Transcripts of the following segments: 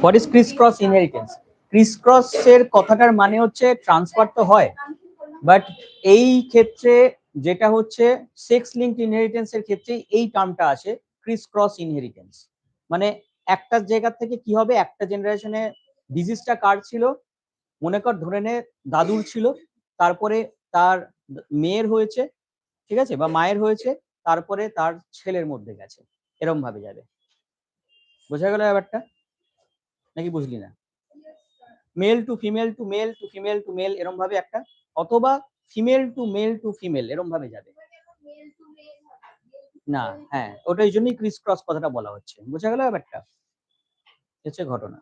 What is Chris cross inheritance? Chris cross এর কথাটার মানে হচ্ছে ট্রান্সফার তো হয়, বাট এই ক্ষেত্রে যেটা হচ্ছে সেক্স লিঙ্কড ইনহেরিটেন্স এর ক্ষেত্রে এই টার্মটা আসে ক্রিস ক্রস ইনহেরিটেন্স। মানে একটা জায়গা থেকে কি হবে, একটা জেনারেশনে ডিজিজটা কার ছিল, মনে কর ধরে নে দাদুর ছিল, তারপরে তার মেয়ের হয়েছে, ঠিক আছে, বা মায়ের হয়েছে, তারপরে তার ছেলের মধ্যে গেছে, এরম ভাবে যাবে। বোঝা গেল ব্যাপারটা নাকি বুঝলি না? Male to female to male to female to male এরম ভাবে একটা, অথবা female to male to female এরম ভাবে যাবে না। হ্যাঁ, ওটা এই জন্যই ক্রিস ক্রস কথাটা বলা হচ্ছে। বোঝা গেল ব্যাপারটা? হচ্ছে ঘটনা।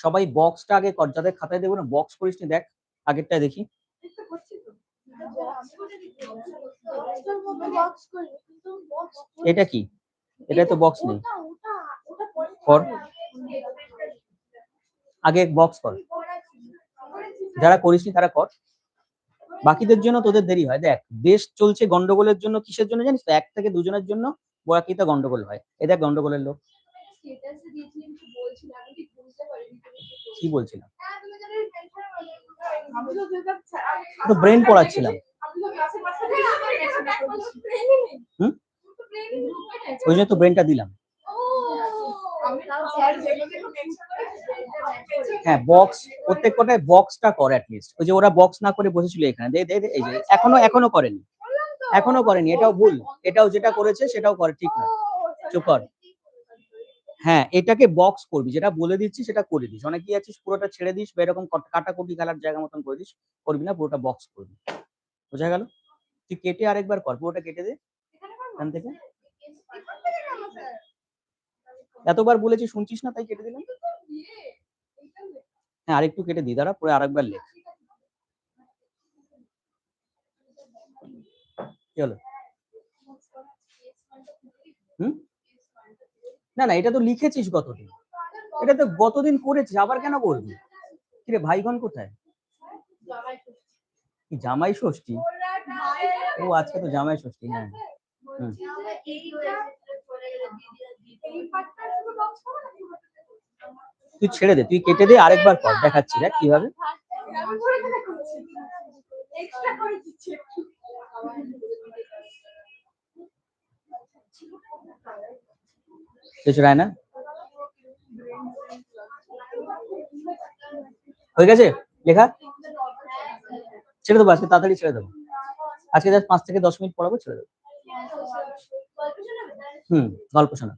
সবাই বক্সটা আগে কর, যাদের খাতায় দেবো না বক্স করিস নি, দেখ আগেরটা দেখি। এটা কি? এটা তো বক্স নেই, কর আগে বক্স কর, যারা করিসনি তারা কর, বাকিদের জন্য তোদের দেরি হয়। দেখ দেশ চলছে গন্ডগোলের জন্য, কিসের জন্য জানিস তো? এক থেকে দুজনের জন্য বাকিটা গন্ডগোল হয়। এই দেখ গন্ডগোলের লোক কি বলছিলাম, তো ব্রেন পড়াচ্ছিলাম। ওই জন্য তো ব্রেনটা দিলাম। হ্যাঁ বক্স, প্রত্যেক কটায় বক্সটা কর অ্যাটলিস্ট। ওই যে ওরা বক্স না করে বসেছিল এখানে, দে দে এই যে এখনো করেনি, এখনো করেনি, এটাও ভুল। এটাও যেটা করেছে সেটাও করে, ঠিক না? চুপ কর। হ্যাঁ এটাকে বক্স করবি, যেটা বলে দিচ্ছি সেটা করে দিস। অনেক কি আছিস পুরোটা ছেড়ে দিস, বা এরকম কাটাকুটি খেলার জায়গা মতন করে দিস, করবি না, পুরোটা বক্স করবি। বোঝা গেল? তুই কেটে আরেকবার কর, পুরোটা কেটে দে এখান থেকে। এতবার বলেছি শুনছিস না, তাই কেটে দিলাম। হ্যাঁ আরেকটু কেটে দি, দাঁড়া পরে আরেকবার লেখ। কি হলো? না না, এটা তো লিখেছিস গতদিন, এটা তো গতদিন করেছিস, আবার কেন করবি? কিরে ভাইগন কোথায়? কি জামাই ষষ্ঠী? ও আজকে তো জামাই ষষ্ঠী। হ্যাঁ তুই ছেড়ে দে, তুই কেটে দে, আরেকবার কর, দেখাচ্ছি দেখ কিভাবে। কিছু রায় না, হয়ে গেছে লেখা, ছেড়ে দেবো আজকে, তাড়াতাড়ি ছেড়ে দেবো আজকে, জাস্ট 5 থেকে 10 মিনিট পড়াবো, ছেড়ে দেবো। গল্প শোনা।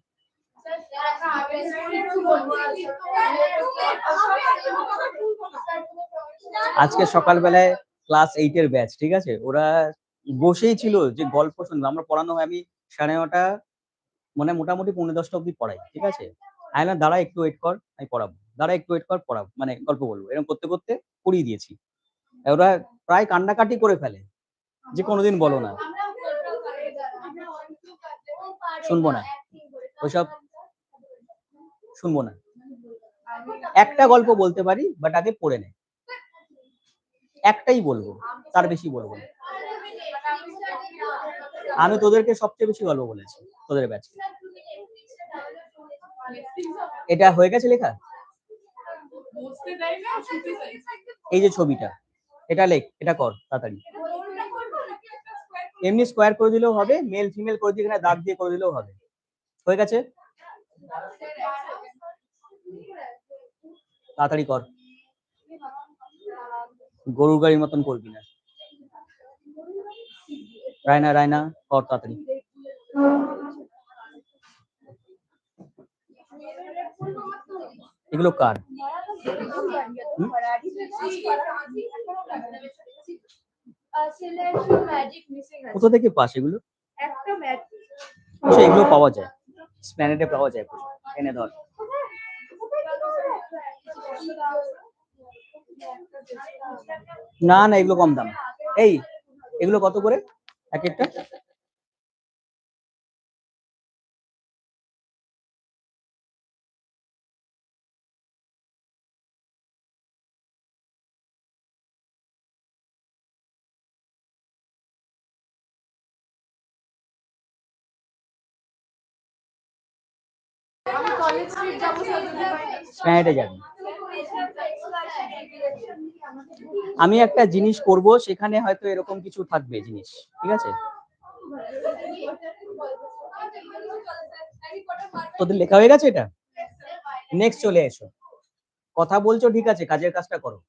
আজকে সকালবেলায় ক্লাস 8 এর ব্যাচ, ঠিক আছে, ওরা বসেই ছিল যে গল্প শুনবে, আমরা পড়ানো হয়, আমি 9:30 মানে মোটামুটি 9:45 অব্দি পড়াই, ঠিক আছে। আমি না দাঁড়া একটু ওয়েট কর, আমি পড়াবো, দাঁড়া একটু ওয়েট কর পড়াবো, মানে গল্প বলবো, এরকম করতে করতে পড়িয়ে দিয়েছি। ওরা প্রায় কান্নাকাটি করে ফেলে যে কোনোদিন বলো না, শুনবো না ওইসব, শুনবো না। একটা গল্প বলতে পারি, বাট আগে পড়ে নে, একটাই বলবো, তার বেশি বলবো না। আমি তোদেরকে সবচেয়ে বেশি গল্প বলেছি তোদের ব্যাচে। এটা হয়ে গেছে লেখা, এই যে ছবিটা, এটা লেখ, এটা কর তাড়াতাড়ি। এমনি স্কোয়ার করে দিলেও হবে, মেল ফিমেল করে দিয়ে এখানে দাগ দিয়ে করে দিলেও হবে। হয়ে গেছে, তাড়াতাড়ি কর, গরুর গাড়ির মতন করবি না। রায়না রায়না কর তাড়াতাড়ি। এগুলো কার? কোথা থেকে পাস এগুলো? এগুলো পাওয়া যায়, স্প্ল্যানেডে পাওয়া যায়, এনে ধর। না না এগুলো কম দাম। এই এগুলো কত করে এক একটা? স্প্ল্যানেডে যাবি। আমি একটা জিনিস করব, সেখানে হয়তো এরকম কিছু থাকবে জিনিস, ঠিক আছে? তোদের লেখা হয়ে গেছে এটা? নেক্সট চলে এসো। কথা বলছো ঠিক আছে, কাজের কাজটা করো।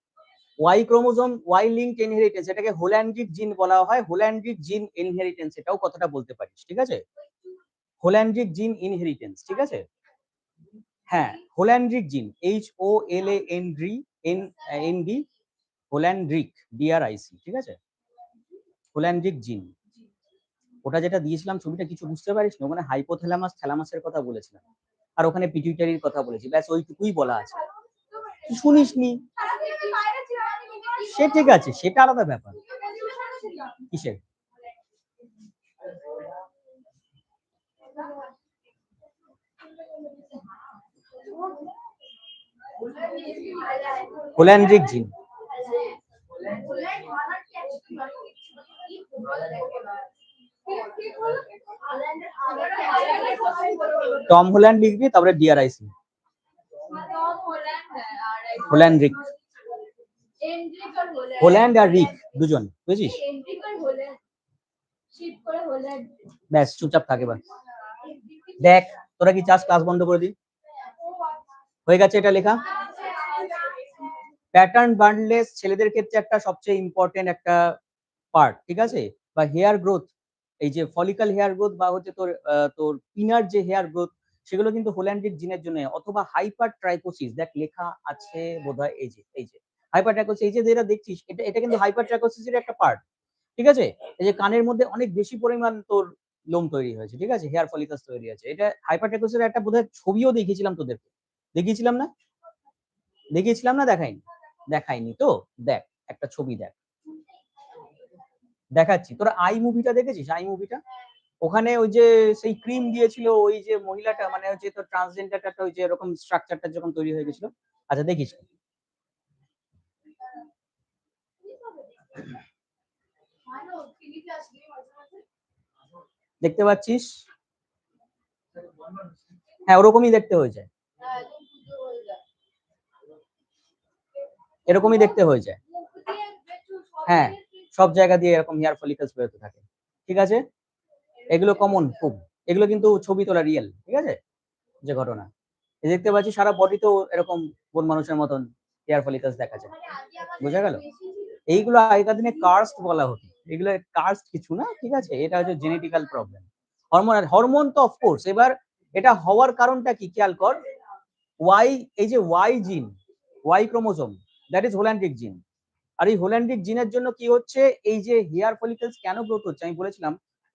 Y chromosome, Y linked inheritance, এটাকে হোল্যান্ড্রিক জিন বলা হয়। হোল্যান্ড্রিক জিন ইনহেরিটেন্স, এটাও কথাটা বলতে পারিস, ঠিক আছে? হোল্যান্ড্রিক জিন ইনহেরিটেন্স, ঠিক আছে? হ্যাঁ, হোল্যান্ড্রিক জিন, HOLANDRI হোল্যান্ড্রিক, DRIC, ঠিক আছে? হোল্যান্ড্রিক জিন, ওটা যেটা দিয়েছিলাম ছবিটা, কিছু বুঝতে পারিস না? ওখানে হাইপোথ্যালামাস থ্যালামাসের কথা বলেছিলাম, আর ওখানে পিটুইটারির কথা বলেছি, ব্যাস ওইটুকুই বলা আছে। শুনিসনি? সে ঠিক আছে, সেটা আলাদা ব্যাপার। কিসের? হোল্যান্ড্রিক জিন, টম হোল্যান্ড লিখবি, তারপরে DRIC, হোল্যান্ড্রিক, হোল্যান্ড আর রিক দুজন, বুঝিস? ব্যাস চুপচাপ থাকে। বা দেখ, তোরা কি চাস ক্লাস বন্ধ করে দিই? হয়ে গেছে এটা লেখা। প্যাটার্ন বান্ডলেস ছেলেদের ক্ষেত্রে একটা সবচেয়ে ইম্পর্টেন্ট একটা পার্ট, ঠিক আছে? বা হেয়ার গ্রোথ, এই যে ফলিক্যাল হেয়ার গ্রোথ বা হচ্ছে তোর পিনার যে হেয়ার গ্রোথ, সেগুলো কিন্তু হোল্যান্ড্রিক জিনের জন্য, অথবা হাইপার ট্রাইকোসিস, দেখ লেখা আছে বোধহয়, এই যে হাইপার ট্রাইকোসিস, এই যে যেটা দেখছিস, এটা কিন্তু হাইপার ট্রাইকোসিসের একটা পার্ট, ঠিক আছে? এই যে কানের মধ্যে অনেক বেশি পরিমাণ তোর লোম তৈরি হয়েছে, ঠিক আছে? হেয়ার ফলিকলস তৈরি আছে, এটা হাইপার ট্রাইকোসিসের একটা বোধহয় ছবিও দেখিয়েছিলাম তোদেরকে, দেখিয়েছিলাম না? দেখিয়েছিলাম না? দেখাইনি তো? দেখ একটা ছবি, দেখাচ্ছি। তোরা আই মুভিটা দেখেছিস? আই মুভিটা, ওখানে ওই যে সেই ক্রিম দিয়েছিল ওই যে মহিলাটা, মানে হচ্ছে তোর ট্রান্সজেন্ডারটা, ওই যে এরকম স্ট্রাকচারটা যখন তৈরি হয়ে গেছিল। আচ্ছা দেখিস, দেখতে পাচ্ছিস? হ্যাঁ, ওরকমই দেখতে হয়ে যায়, এরকমই দেখতে হয়ে যায়। হ্যাঁ, সব জায়গা দিয়ে এরকম হেয়ার ফলিকলস বেরোতে থাকে, ঠিক আছে? এগুলো কমন খুব, এগুলো কিন্তু ছবি তোলা রিয়েল, ঠিক আছে? যে ঘটনা দেখতে পাচ্ছি, সারা বডিতেও এরকম কোন মানুষের মতন হেয়ার ফলিকলস দেখা যায়, বোঝা গেল? এইগুলো আগেকার দিনে কার্স্ট বলা হতো, এগুলো কার্স্ট কিছু না, ঠিক আছে? এটা হচ্ছে জেনেটিক্যাল প্রবলেম। হরমোন তো অফকোর্স, এবার এটা হওয়ার কারণটা কি খেয়াল কর। ওয়াই, এই যে ওয়াই জিন, ওয়াই ক্রোমোজোম, দ্যাট ইজ হোল্যান্ড্রিক জিন। আর এই হোল্যান্ড্রিক জিনের জন্য কি হচ্ছে, এই যে হেয়ার ফলিকলস কেন গ্রোথ হচ্ছে, আমি বলেছিলাম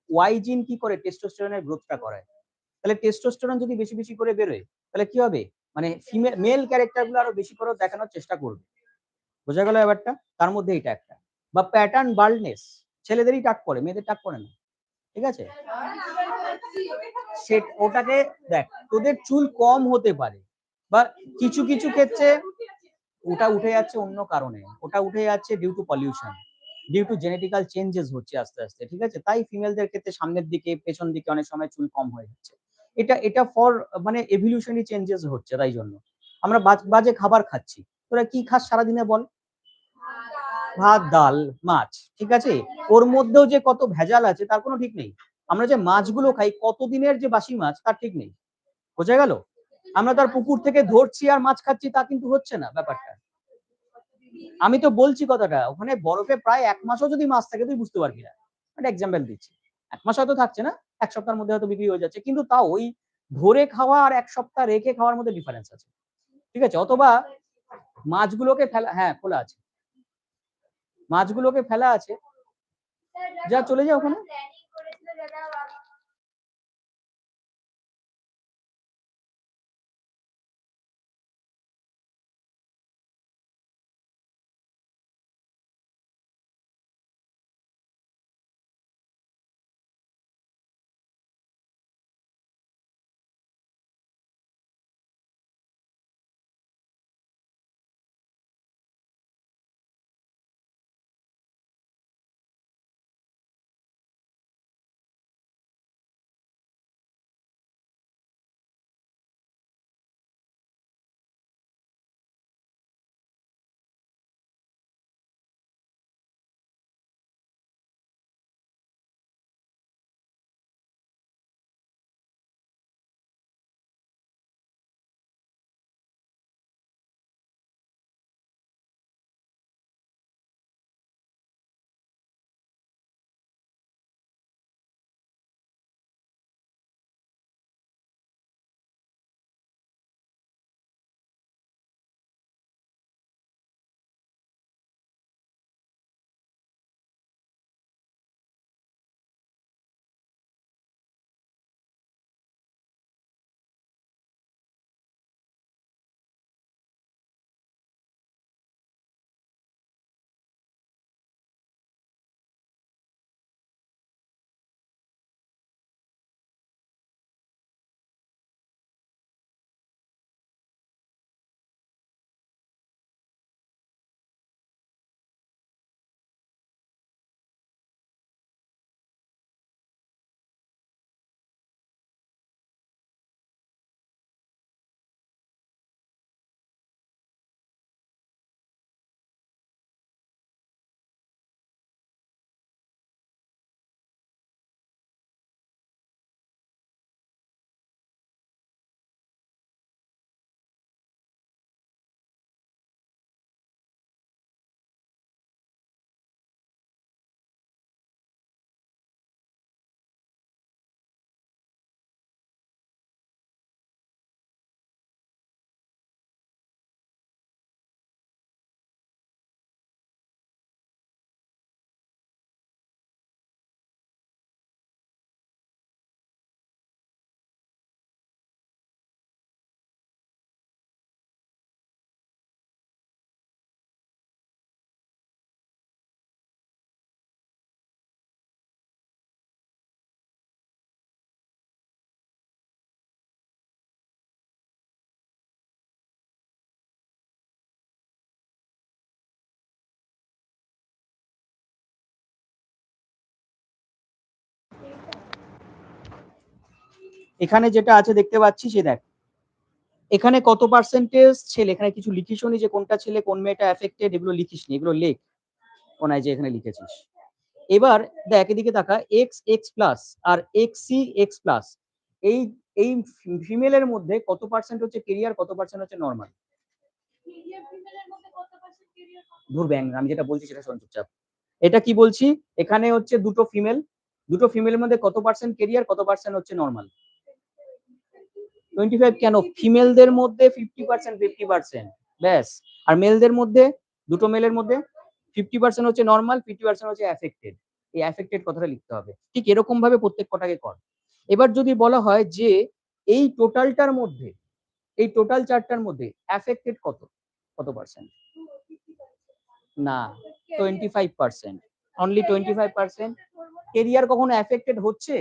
ওয়াই জিন কি করে, টেস্টোস্টেরনের গ্রোথটা করায়। তাহলে টেস্টোস্টেরন যদি বেশি বেশি করে বেরোয়, তাহলে কি হবে, মানে ফিমেল মেল ক্যারেক্টার গুলো আরো বেশি করে দেখানোর চেষ্টা করবে, বোঝা গেল ব্যাপারটা? তার মধ্যে এটা একটা। বা প্যাটার্ন বাল্ডনেস, ছেলেদেরই টাক পড়ে, মেয়েদের টাক পড়ে না, ঠিক আছে? সে ওটাকে দেখ, তোদের চুল কম হতে পারে, বা কিছু কিছু ক্ষেত্রে ওটা উঠে যাচ্ছে অন্য কারণে, ওটা উঠে যাচ্ছে due to pollution, due to genetical changes হচ্ছে আস্তে আস্তে, ঠিক আছে? তাই ফিমেলদের ক্ষেত্রে সামনের দিকে পেছন দিকে অনেক সময় চুল কম হয়ে যাচ্ছে। এটা ফর মানে এভলিউশনারি চেঞ্জেস হচ্ছে, তাই জন্য আমরা বাজে খাবার খাচ্ছি। তোরা কি খাস সারাদিনে বল? ভাত, ডাল, মাছ, ঠিক আছে? ওর মধ্যেও যে কত ভেজাল আছে তার কোনো ঠিক নেই। আমরা যে মাছগুলো খাই, কতদিনের যে বাসি মাছ তার ঠিক নেই, বোঝা গেল? আমরা তার পুকুর থেকে ধরছি আর মাছ খাচ্ছি, তা কিন্তু হচ্ছে না ব্যাপারটা। আমি তো বলছি কথাটা, ওখানে বরফে প্রায় 1 মাসও যদি মাছ থাকে তুই বুঝতে পারবি না। একটা এক্সাম্পল দিচ্ছি, 1 মাস হয়তো থাকছে না, 1 সপ্তাহের মধ্যে হয়তো বিক্রি হয়ে যাচ্ছে, কিন্তু তাও ওই ধরে খাওয়া আর 1 সপ্তাহ রেখে খাওয়ার মধ্যে ডিফারেন্স আছে, ঠিক আছে? অথবা মাছগুলোকে ফেলা, হ্যাঁ খোলা আছে, মাছগুলোকে ফেলা আছে, যা চলে যা ওখানে। এখানে যেটা আছে দেখতে পাচ্ছি সে দেখ, এখানে কত পার্সেন্টেজ ছেলে, এখানে কিছু লিখিসনি যে কোনটা ছেলে কোন মেয়েটা এফেক্টেড, এগুলো লিখিসনি, এগুলো লেখ কোনায় যে এখানে লিখেছিস। এবার দেখ এদিকে তাকা, এক্স এক্স প্লাস আর এক্স সি এক্স প্লাস, এই এই ফিমেলের মধ্যে কত পার্সেন্ট হচ্ছে কেরিয়ার, কত পার্সেন্ট হচ্ছে নর্মাল? ধুর ব্যাং, আমি যেটা বলছি সেটা শোন চুপচাপ। এটা কি বলছি, এখানে হচ্ছে দুটো ফিমেল, দুটো ফিমেলের মধ্যে কত পার্সেন্ট কেরিয়ার, কত পার্সেন্ট হচ্ছে নর্মাল? 25। কেন? ফিমেলদের মধ্যে 50%, 50%, ব্যাস। আর মেলদের মধ্যে, দুটো মেলের মধ্যে 50% হচ্ছে নর্মাল, 50% হচ্ছে অ্যাফেক্টেড। এই অ্যাফেক্টেড কথাটা লিখতে হবে। ঠিক এরকম ভাবে প্রত্যেক কটাকে কর। এবার যদি বলা হয় যে এই টোটালটার মধ্যে, এই টোটাল চারটার মধ্যে অ্যাফেক্টেড কত, কত পার্সেন্ট? না, 25%, অনলি 25%। কেরিয়ার কখনো অ্যাফেক্টেড হচ্ছে?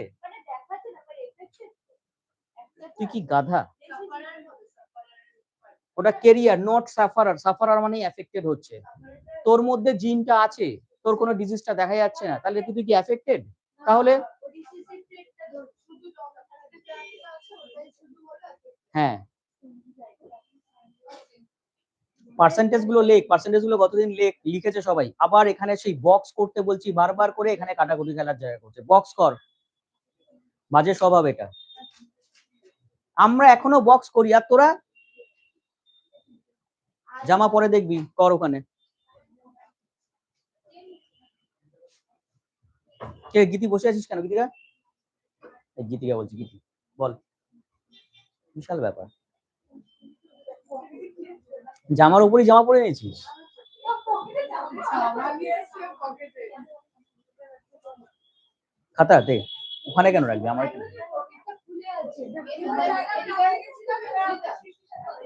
তুই কি গাধা? ওটা কেরিয়ার, নট সাফারার। সাফারার মানে অ্যাফেক্টেড হচ্ছে। তোর মধ্যে জিনটা আছে, তোর কোনো ডিজিজটা দেখা যাচ্ছে না, তাহলে তুই কি অ্যাফেক্টেড? তাহলে হ্যাঁ, পার্সেন্টেজ গুলো লেখ, পার্সেন্টেজ গুলো কতদিন লিখেছে সবাই। আবার এখানে সেই বক্স করতে বলছি বারবার করে, এখানে কাটাকুটি খেলার জায়গা করছে। বক্স কর, বাজে স্বভাব এটা। আমরা এখনো বক্স করি, আর তোরা জামা পরে দেখবি, কর ওখানে। কে গীতি, বসে আছিস কেন গীতিকা? গীতিকা বলছি, গীতি বল। বিশাল ব্যাপার, জামার উপরই জামা পরে নিয়েছিস। খাতা দে, ওখানে কেন রাখবি, আমার এখানে।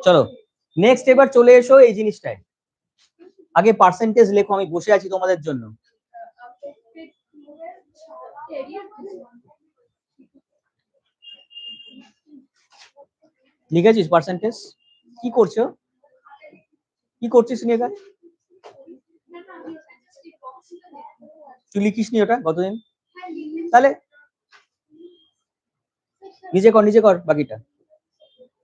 চলো নেক্সট, এবার চলে এসো এই জিনিসটায়। আগে পার্সেন্টেজ লেখো, আমি বসে আছি তোমাদের জন্য। লিখেছিস পার্সেন্টেজ? কি করছো, কি করছিস নিয়ে? তুই লিখিস নি ওটা কতদিন? তাহলে নিজে কর, নিজে কর বাকিটা।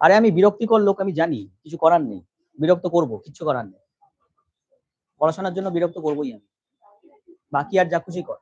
আরে আমি বিরক্তিকর লোক, আমি জানি, কিছু করার নেই, বিরক্ত করব, কিছু করার নেই। পড়াশোনার জন্য বিরক্ত করবোই আমি, বাকি আর যা খুশি কর।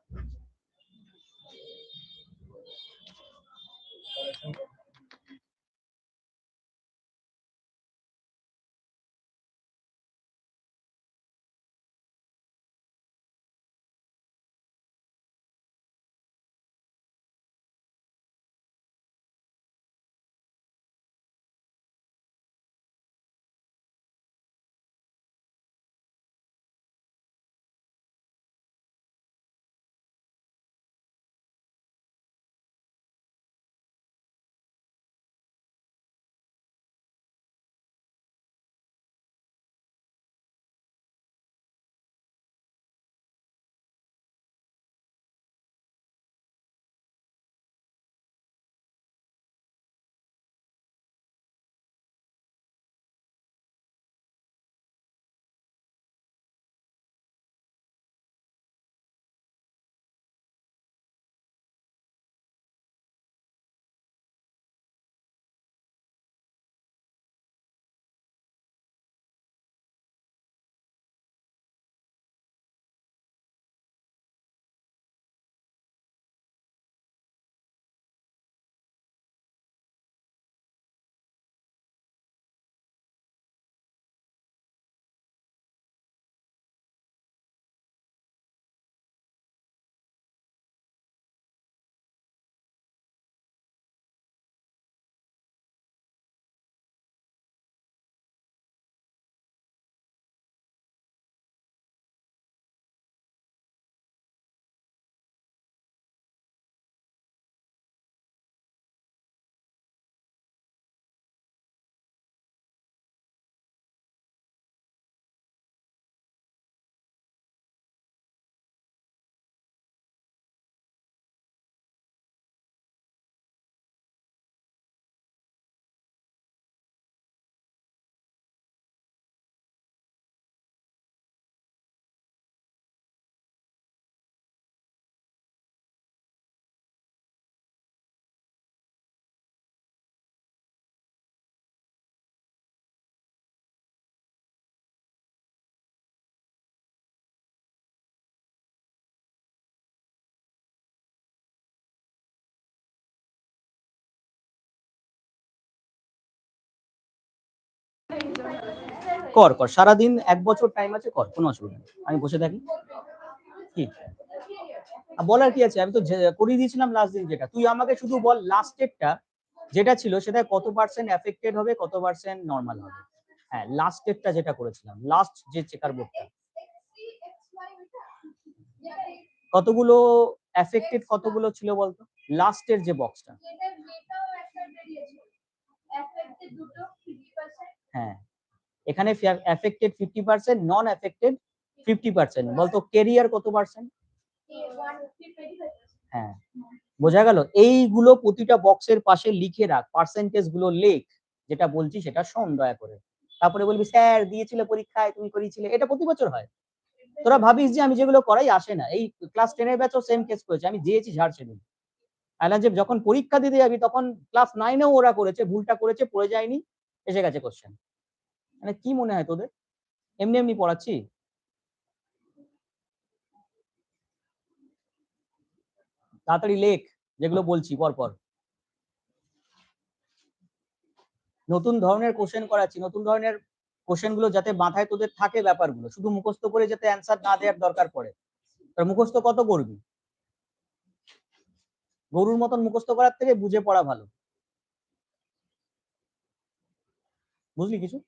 কর কর, সারাদিন 1 বছর টাইম আছে, কর, কোনো অসুবিধা নেই, আমি বসে থাকি। কি বলার কি আছে, আমি তো করিয়ে দিয়েছিলাম লাস্ট দিন। যেটা তুই আমাকে শুধু বল, লাস্টেরটা যেটা ছিল সেটা কত পার্সেন্ট এফেক্টেড হবে, কত পার্সেন্ট নর্মাল হবে। হ্যাঁ, লাস্টেরটা যেটা করেছিলাম, লাস্ট যে চেকার বোর্ডটা, কতগুলো এফেক্টেড কতগুলো ছিল বলতো, লাস্টের যে বক্সটা। হ্যাঁ, এখানে এফেক্টেড 50%, নন এফেক্টেড 50%। বলতো কেরিয়ার কত পার্সেন্ট? হ্যাঁ, বোঝা গেল। এইগুলো প্রতিটা বক্সের পাশে লিখে রাখ, পার্সেন্টেজ গুলো লেখ, যেটা বলছি সেটা শোন দয়া করে। তারপরে বলবি স্যার দিয়েছিল পরীক্ষায়, তুমি করিয়েছিলে। এটা প্রতি বছর হয়। তোরা ভাবিস যে আমি যেগুলো করাই আসে না। এই ক্লাস 10 এর ব্যাচও সেম কেস করেছে, আমি দিয়েছি ঝাড় সেদিন। যে যখন পরীক্ষা দিতে যাবি তখন ক্লাস 9-এও ওরা করেছে, ভুলটা করেছে, পড়ে যায়নি, এসে গেছে কোশ্চেন। মানে কি মনে হয় তোদের এমনি এমনি পড়াচ্ছি? তাড়াতাড়ি লেখ যেগুলো বলছি পরপর। নতুন ধরনের কোশ্চেন করাচ্ছি, নতুন ধরনের কোশ্চেন গুলো যাতে মাথায় তোদের থাকে, ব্যাপারগুলো শুধু মুখস্থ করে যাতে অ্যান্সার না দেওয়ার দরকার পড়ে। তোর মুখস্থ কত করবি? গরুর মতন মুখস্থ করার থেকে বুঝে পড়া ভালো। বুঝলি কিছু?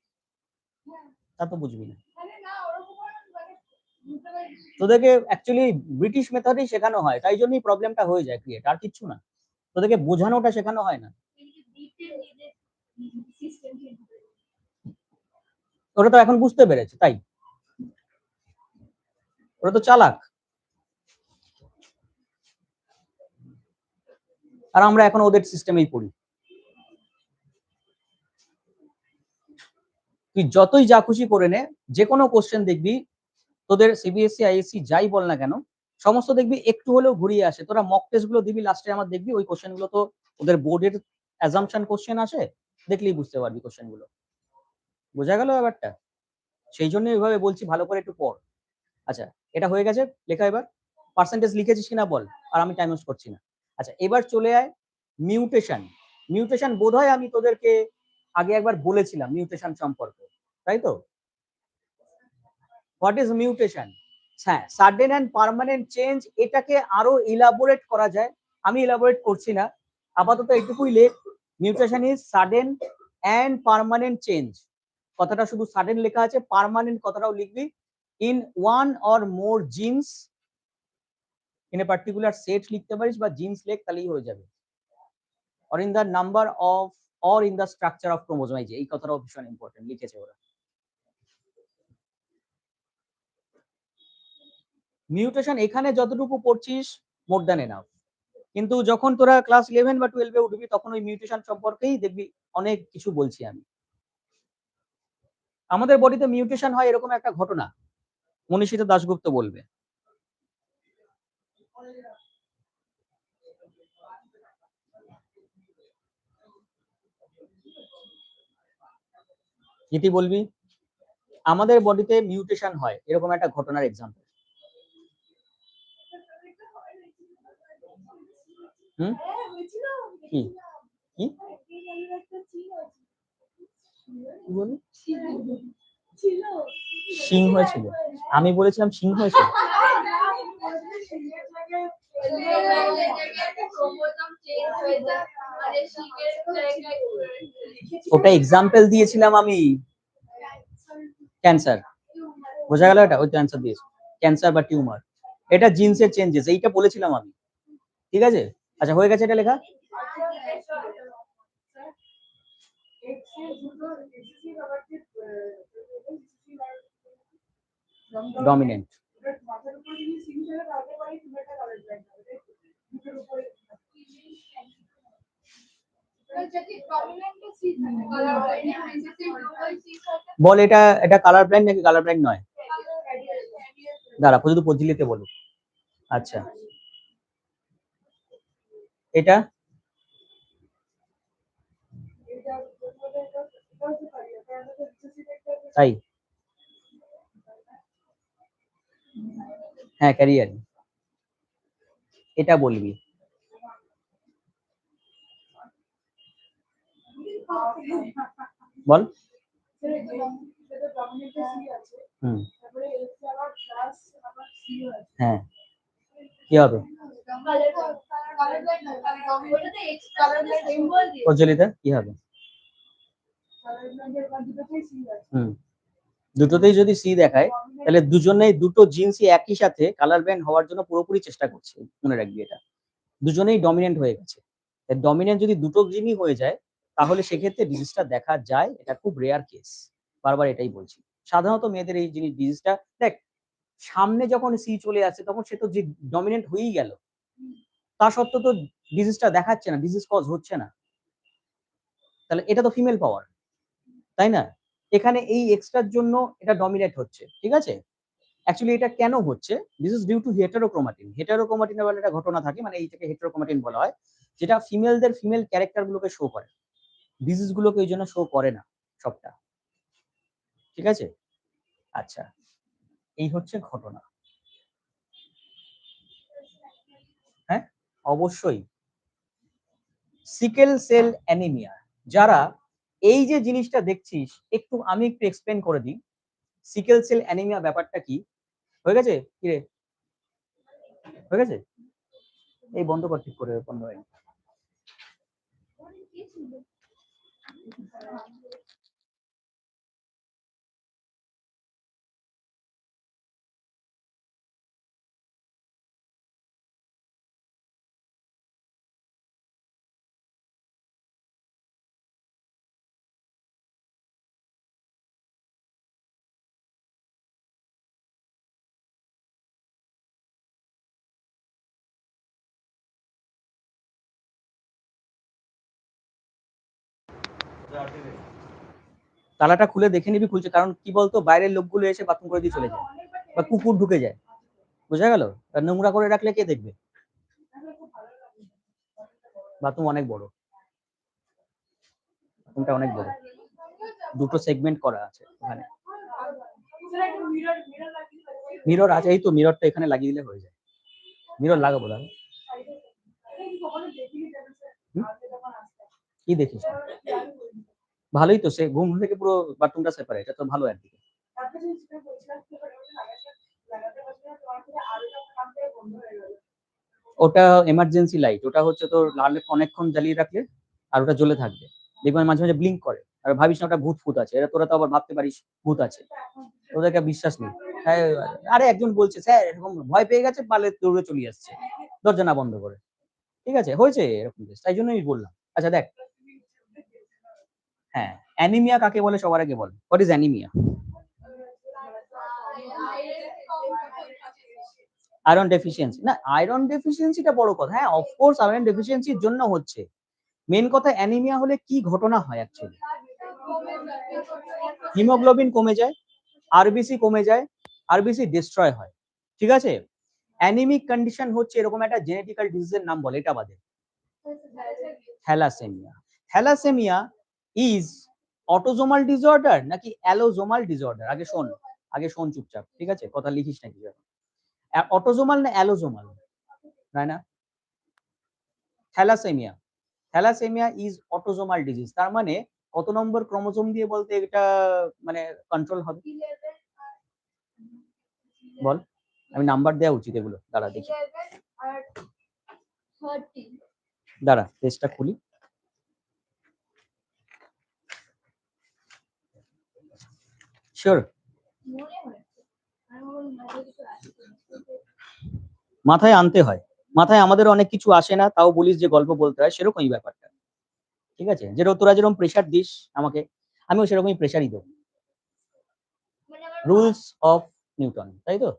তা তো বুঝবি না। তোদেরকে অ্যাকচুয়ালি ব্রিটিশ মেথডেই শেখানো হয়, তাই জন্যই প্রবলেমটা হয়ে যায় ক্রিয়েট, আর কিচ্ছু না। তোদেরকে বোঝানোটা শেখানো হয় না। ওরা তো এখন বুঝতে পেরেছে, তাই ওরা তো চালাক। আর আমরা এখন ওদের সিস্টেমেই পড়ি। তুই যতই যা খুশি করে নে, যে কোনো কোশ্চেন দেখবি তোদের সিবিএসসি আইএসসি যাই বল না কেন, সমস্ত দেখবি একটু হলেও ঘুরিয়ে আসে। তোরা মক টেস্ট গুলো দিবি, লাস্টে আমার দেখবি ওই কোশ্চেন গুলো তো ওদের বোর্ডের অ্যাজাম্পশন কোশ্চেন আসে, দেখলেই বুঝতে পারবি কোশ্চেন গুলো। বোঝা গেল ব্যাপারটা? সেই জন্য এইভাবে বলছি, ভালো করে একটু পড়। আচ্ছা, এটা হয়ে গেছে লেখা। এবার পার্সেন্টেজ লিখেছিস কিনা বল, আর আমি টাইম ওয়েস্ট করছি না। আচ্ছা, এবার চলে আয় মিউটেশন। মিউটেশন বোধহয় আমি তোদেরকে আগে একবার বলেছিলাম মিউটেশন সম্পর্কে, তাই তো? What is mutation? হ্যাঁ, সাডেন অ্যান্ড পার্মানেন্ট চেঞ্জ, এটাকে আরো ইলাবোরেট করা যায়, আমি ইলাবোরেট করছি না, আপাতত এইটুকুই লেখ। Mutation is sudden and permanent change. কথাটা শুধু সাডেন লেখা আছে, পার্মানেন্ট কথাটাও লিখবি। In one or more genes, in a particular set লিখতে পারিস, বা জিনস লেখ, তাহলেই হয়ে যাবে। Or in the number of, or in the structure of chromosome. এই কথাটাও ভীষণ ইম্পর্টেন্ট লিখেছে ওরা। মিউটেশন এখানে যতটুকু পড়ছিস মোর দ্যান এনাফ, কিন্তু যখন তোরা ক্লাস 11 বা 12-এ উঠবি তখন ওই মিউটেশন সম্পর্কেই দেখবি অনেক কিছু বলছি আমি। আমাদের বডিতে মিউটেশন হয় এরকম একটা ঘটনা মনীষিতা দাশগুপ্ত বলবে। যেটি বলবি আমাদের বডিতে মিউটেশন হয় এরকম একটা ঘটনার এক্সাম্পল। হুম, কি কি বলি? সিং হয়েছিল? আমি বলেছিলাম সিং হয়েছিল? ওটা এক্সাম্পল দিয়েছিলাম আমি। ক্যান্সার, বোঝা গেল? এটা ওই ক্যান্সার দিয়েছে, ক্যান্সার বা টিউমার, এটা জিনসের চেঞ্জেস, এইটা বলেছিলাম আমি। ঠিক আছে, আচ্ছা হয়ে গেছে এটা লেখা। ডমিনেন্ট। বল এটা এটা কালার ব্লাইন্ড নাকি কালার ব্লাইন্ড নয়? দাঁড়া, শুধু পদ্ধতিতে বলো। আচ্ছা, এটা তাই? হ্যাঁ, ক্যারিয়ার। এটা বলবি। বল। হ্যাঁ কি হবে প্রজ্বলিতা কি হবে? দুটোতেই যদি সি দেখায় তাহলে দুজনেই দুটো জিন্সই একই সাথে কালার ব্যান্ড হওয়ার জন্য পুরোপুরি চেষ্টা করছে, মনে রাখবি এটা। দুজনেই ডমিনেন্ট হয়ে গেছে। ডমিনেন্ট যদি দুটো জিনই হয়ে যায় তাহলে সেক্ষেত্রে ডিজিজটা দেখা যায়, এটা খুব রেয়ার কেস। বারবার এটাই বলছি, সাধারণত মেয়েদের এই জিনিস ডিজিজটা দেখ, সামনে যখন সি চলে আসছে তখন সে তো যে ডমিনেন্ট হয়েই গেল, তা সত্ত্বেও তো ডিজিজটা দেখাচ্ছে না, ডিজিজ কজ হচ্ছে না, তাহলে এটা তো ফিমেল পাওয়ার, তাই না? এখানে এই এক্সট্রার জন্য এটা ডমিনেট হচ্ছে, ঠিক আছে? অ্যাকচুয়ালি এটা কেন হচ্ছে? This is due to heterochromatin. হেটারোক্রোমাটিনের বলে একটা ঘটনা থাকে, মানে এইটাকে হেটারোক্রোমাটিন বলা হয়, যেটা ফিমেলদের ফিমেল ক্যারেক্টার গুলোকে শো করে, ডিজিজ গুলোকে এই জন্য শো করে না সবটা, ঠিক আছে? আচ্ছা, এই হচ্ছে ঘটনা। হ্যাঁ অবশ্যই, সিকেল সেল অ্যানিমিয়া, যারা এই যে জিনিসটা দেখছিস, আমি একটু এক্সপ্লেন করে দিই সিকেল সেল অ্যানিমিয়া ব্যাপারটা কি। হয়ে গেছে কি রে? হয়ে গেছে, এই বন্ধ কর ঠিক করে, বন্ধ হয়নি। তালাটা খুলে দেখে নিবি খুলছে, কারণ কি বলতো, বাইরের লোকগুলো এসে বাথরুম করে দিয়ে চলে যায়, বা কুকুর ঢুকে যায়, বোঝা গেল? আর নোংরা করে রাখলে কে দেখবে? বাথরুম অনেক বড়, বাথরুমটা অনেক বড়, দুটো সেগমেন্ট করা আছে ওখানে। মিরর আছে, এই তো মিররটা এখানে লাগিয়ে দিলে হয়ে যায়। মিরর লাগাবো দাদা। কি দেখিস? ভালোই তো, সে ঘুম থেকে পুরো বাথরুমটা সেপারেট, এটা তো ভালো একদিকে। ওটা এমার্জেন্সি লাইট, ওটা হচ্ছে তোর অনেকক্ষণ জ্বালিয়ে রাখলে আর ওটা জ্বলে থাকবে, দেখবেন মাঝে মাঝে ব্লিঙ্ক করে, আর ভাবিস না ওটা ভূত ফুত আছে, এটা তোরা তো আবার ভাবতে পারিস ভূত আছে, ওদেরকে বিশ্বাস নেই। হ্যাঁ, আরে একজন বলছে স্যার এরকম ভয় পেয়ে গেছে, পালে দৌড়ে চলে আসছে দরজা না বন্ধ করে, ঠিক আছে? হয়েছে এরকম, তাই জন্যই বললাম। আচ্ছা দেখ, হ্যাঁ অ্যানিমিয়া কাকে বলে সবার আগে বল, what is anaemia? Iron deficiency না, আয়রন ডেফিসিয়েন্সিটা বড় কথা, হ্যাঁ অফকোর্স আয়রন ডেফিসিয়েন্সির জন্য হচ্ছে। মেন কথা অ্যানিমিয়া হলে কি ঘটনা হয় অ্যাকচুয়ালি, হিমোগ্লোবিন কমে যায়, আরবিসি কমে যায়, আরবিসি ডিস্ট্রয় হয়, ঠিক আছে? অ্যানিমিক কন্ডিশন হচ্ছে এরকম একটা জেনেটিক্যাল ডিজিজের নাম বলে, এটা বাদে। Thalassemia. Thalassaemia is autosomal disorder নাকি অ্যালোজোমাল ডিসঅর্ডার? আগে শোন চুপচাপ, ঠিক আছে? কথা লিখিস না কিছু। অটোজোমাল না allosomal? Raina, thalassaemia, thalassaemia is autosomal disease, তার মানে কত নম্বর ক্রোমোজোম দিয়ে বলতে এটা মানে কন্ট্রোল হবে? বল, আমি নাম্বার দেওয়া উচিত এগুলো, দাঁড়া দেখি, দাঁড়া পেজটা খুলি। শিওর, মাথায় আনতে হয়, মাথায় আমাদের অনেক কিছু আসে না, তাও বলিস যে গল্প বলতে হয়, সেরকমই ব্যাপারটা, ঠিক আছে? যেরকম তোরা যেরকম প্রেশার দিস আমাকে, আমিও সেরকমই প্রেশারই দেবো, রুলস অফ নিউটন, তাই তো?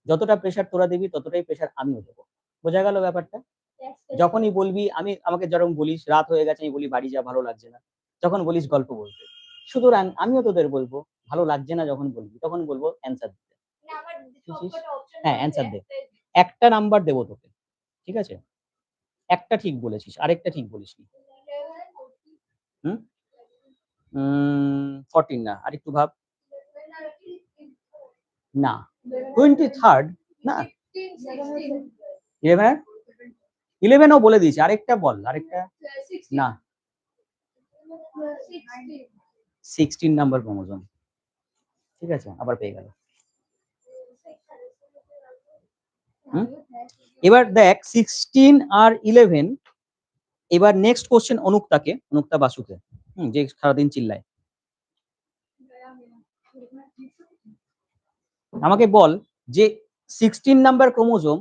যতটা প্রেশার তোরা দিবি ততটাই প্রেশার আমিও দেবো, বোঝা গেল ব্যাপারটা? যখনই বলবি, আমি যেরকম বলিস রাত হয়ে গেছে, আমি বলি বাড়ি যা, ভালো লাগছে না, যখন বলিস গল্প বলতে, সুতরাং আমিও তোদের বলবো ভালো লাগছে না যখন বলবি তখন বলবো অ্যান্সার দিতে, হ্যাঁ অ্যান্সার দে, একটা নাম্বার দেবো তোকে, ঠিক আছে? একটা ঠিক বলেছিস, আরেকটা ঠিক বলিসনি। হুম, 14 না, আরেকটু ভাব। না, 23rd না, 11, 11ও বলে দিয়েছি, আরেকটা বল, আরেকটা। না, 16 নাম্বার ক্রোমোজোম। ঠিক আছে, আবার পেয়ে গেল। এবার দেখ 16 আর 11। এবার নেক্সট কোশ্চেন অনুক্তা বাসুকে, যে সারাদিন চিল্লায়। আমাকে বল যে 16 নাম্বার ক্রোমোজোম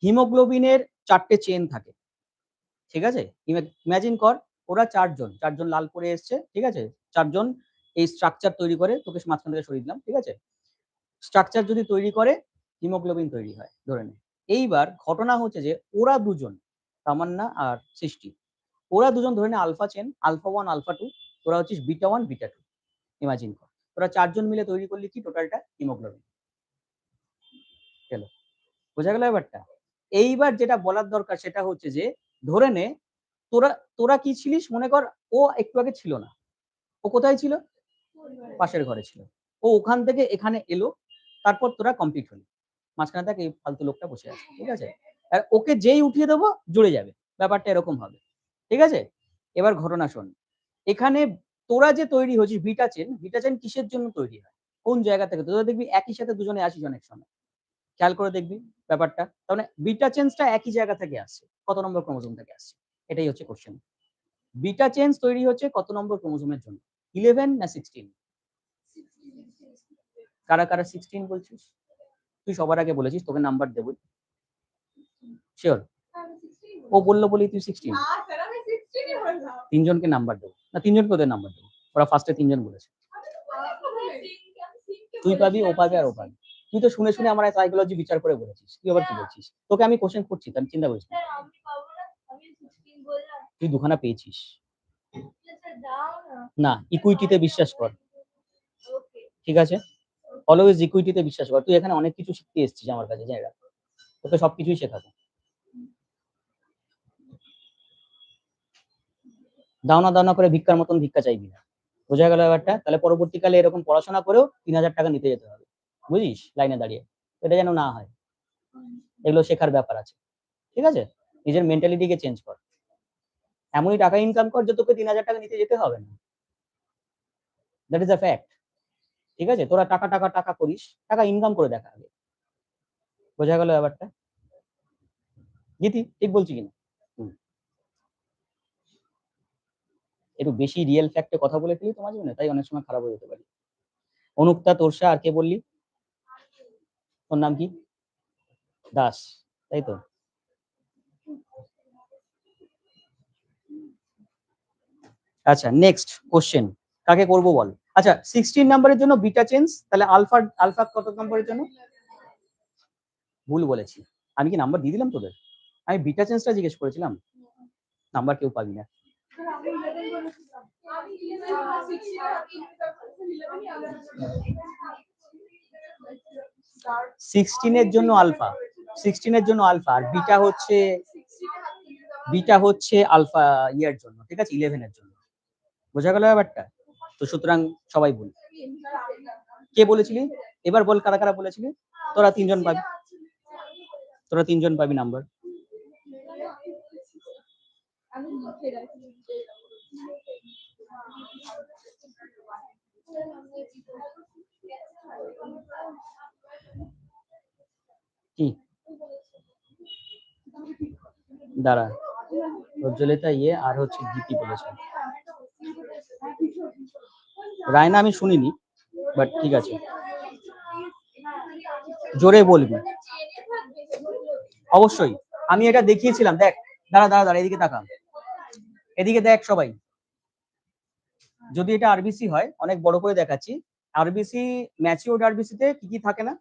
হিমোগ্লোবিনের 4টে চেন থাকে, ঠিক আছে? ইমাজিন কর ওরা চারজন লাল করে এসছে, ঠিক আছে? চারজন এই স্ট্রাকচার তৈরি করে, তোকে মাঝখান থেকে সরিয়ে দিলাম, ঠিক আছে? স্ট্রাকচার যদি তৈরি করে হিমোগ্লোবিন তৈরি হয় ধরে নে। এইবার ঘটনা হচ্ছে যে ওরা দুজন, তামান্না আর সৃষ্টি, ওরা দুজন ধরে নে আলফা চেন, আলফা 1 আলফা 2, তোরা হচ্ছিস বিটা 1 বিটা 2। ইমাজিন কর তোরা চারজন মিলে তৈরি করলি কি টোটালটা হিমোগ্লোবিন। চলো, বোঝা গেল ব্যাপারটা? এইবার যেটা বলার দরকার সেটা হচ্ছে যে ধরে নে তোরা তোরা কি ছিলিস, মনে কর ও একটু আগে ছিল না, ও কোথায় ছিল? পাশের ঘরে ছিল। ও ওখান থেকে এখানে এলো, তারপর তোরা কমপ্লিট হলি, মাঝখানে দেখ এই ফালতু লোকটা বসে আছে, ঠিক আছে? আর ওকে যেই উঠিয়ে দেবো জুড়ে যাবে, ব্যাপারটা এরকম হবে, ঠিক আছে? এবার ঘটনা শোন, এখানে তোরা যে তৈরি হচ্ছিস বিটা চেন কিসের জন্য তৈরি হয়, কোন জায়গা থেকে? তোরা দেখবি একই সাথে দুজনে আসিস অনেক সময়, খেয়াল করে দেখবি ব্যাপারটা। তার মানে বিটা চেঞ্জটা একই জায়গা থেকে আসছে, কত নম্বর ক্রোমোজোম থেকে আসছে, এটাই হচ্ছে কোশ্চেন। বিটা চেঞ্জ তৈরি হচ্ছে কত নম্বর ক্রোমোজোমের জন্য, 11 না 16? কারা কারা 16 বলছিস? তুই সবার আগে বলেছিস, তোকে নাম্বার দেবো, শিওর? ও বললো বলি তুই 16? তিনজনকে নাম্বার দেবো না, তিনজনকে ওদের নাম্বার দেবো, ওরা ফার্স্টে তিনজন বলেছে। তুই পাবি, ও পাবে, আর ও পাবে। তুই তো শুনে শুনে আমার সাইকোলজি বিচার করে বলেছিস, তুই আবার কি বলছিস? তোকে আমি কোশ্চেন করছি, তার চিন্তা করিস না। তুই দুখানা পেয়েছিস না, ইকুইটিতে বিশ্বাস কর, ঠিক আছে? অলওয়েজ ইকুইটিতে বিশ্বাস কর। তুই এখানে অনেক কিছু শিখতে এসেছিস আমার কাছে, জায়গা তোকে সবকিছুই শেখাবো। দাওনা দাওনা করে ভিক্ষার মতন ভিক্ষা চাইবি না, বোঝা গেল ব্যাপারটা? তাহলে পরবর্তীকালে এরকম পড়াশোনা করেও 3000 টাকা নিতে যেতে হবে, বুঝিস, লাইনে দাঁড়িয়ে। এটা যেন না হয়, এগুলো শেখার ব্যাপার আছে, ঠিক আছে? নিজের মেন্টালিটিকে চেঞ্জ কর, এমনই টাকা ইনকাম কর যে তোকে 3000 টাকা নিতে যেতে হবে না, দ্যাট ইজ আ ফ্যাক্ট, ঠিক আছে? তোরা টাকা টাকা টাকা করিস, টাকা ইনকাম করে দেখা আগে, বোঝা গেল ব্যাপারটা? গীতি ঠিক বলছি কিনা? একটু বেশি রিয়েল ফ্যাক্টে কথা বলে ফেলি তোমার জন্য, তাই অনেক সময় খারাপ হয়ে যেতে পারি। অনুক্তা, তোরসা, আর কে বললি? তোর নাম কি? দাস, তাই তো? আচ্ছা, নেক্সট কোশ্চেন কাকে করব বল? আচ্ছা, 16 নাম্বারের জন্য বিটা চেঞ্জ, তাহলে আলফা আলফা কত নম্বরের জন্য? ভুল বলেছি, আমি কি নাম্বার দিয়ে দিলাম তোদের? আমি বিটা চেঞ্জটা জিজ্ঞেস করেছিলাম, নাম্বার কেউ পাবি না। 16 এর জন্য আলফা, 16 এর জন্য আলফা, আর বিটা হচ্ছে আলফা ইয়ার জন্য, ঠিক আছে, 11 এর জন্য, বোঝা গেল ব্যাপারটা? তো সুতরাং সবাই বল, কে বলেছিলি এবার বল, কারা কারা বলেছিলি? তোরা তিনজন পাবি, তোরা তিনজন পাবি নাম্বার। কি দাঁড়া, প্রজ্বলিতা ইয়ে আর হচ্ছে গীতি বলেছে, রায়না আমি শুনিনি, বাট ঠিক আছে, জোরে বলবি অবশ্যই। আমি এটা দেখিয়েছিলাম, দেখ, দাঁড়া দাঁড়া দাঁড়া, এদিকে তাকা, এদিকে দেখ সবাই, যদি এটা আরবিসি হয়, অনেক বড় করে দেখাচ্ছি, আরবিসি ম্যাচিওর্ড আরবিসিতে কি কি থাকে না,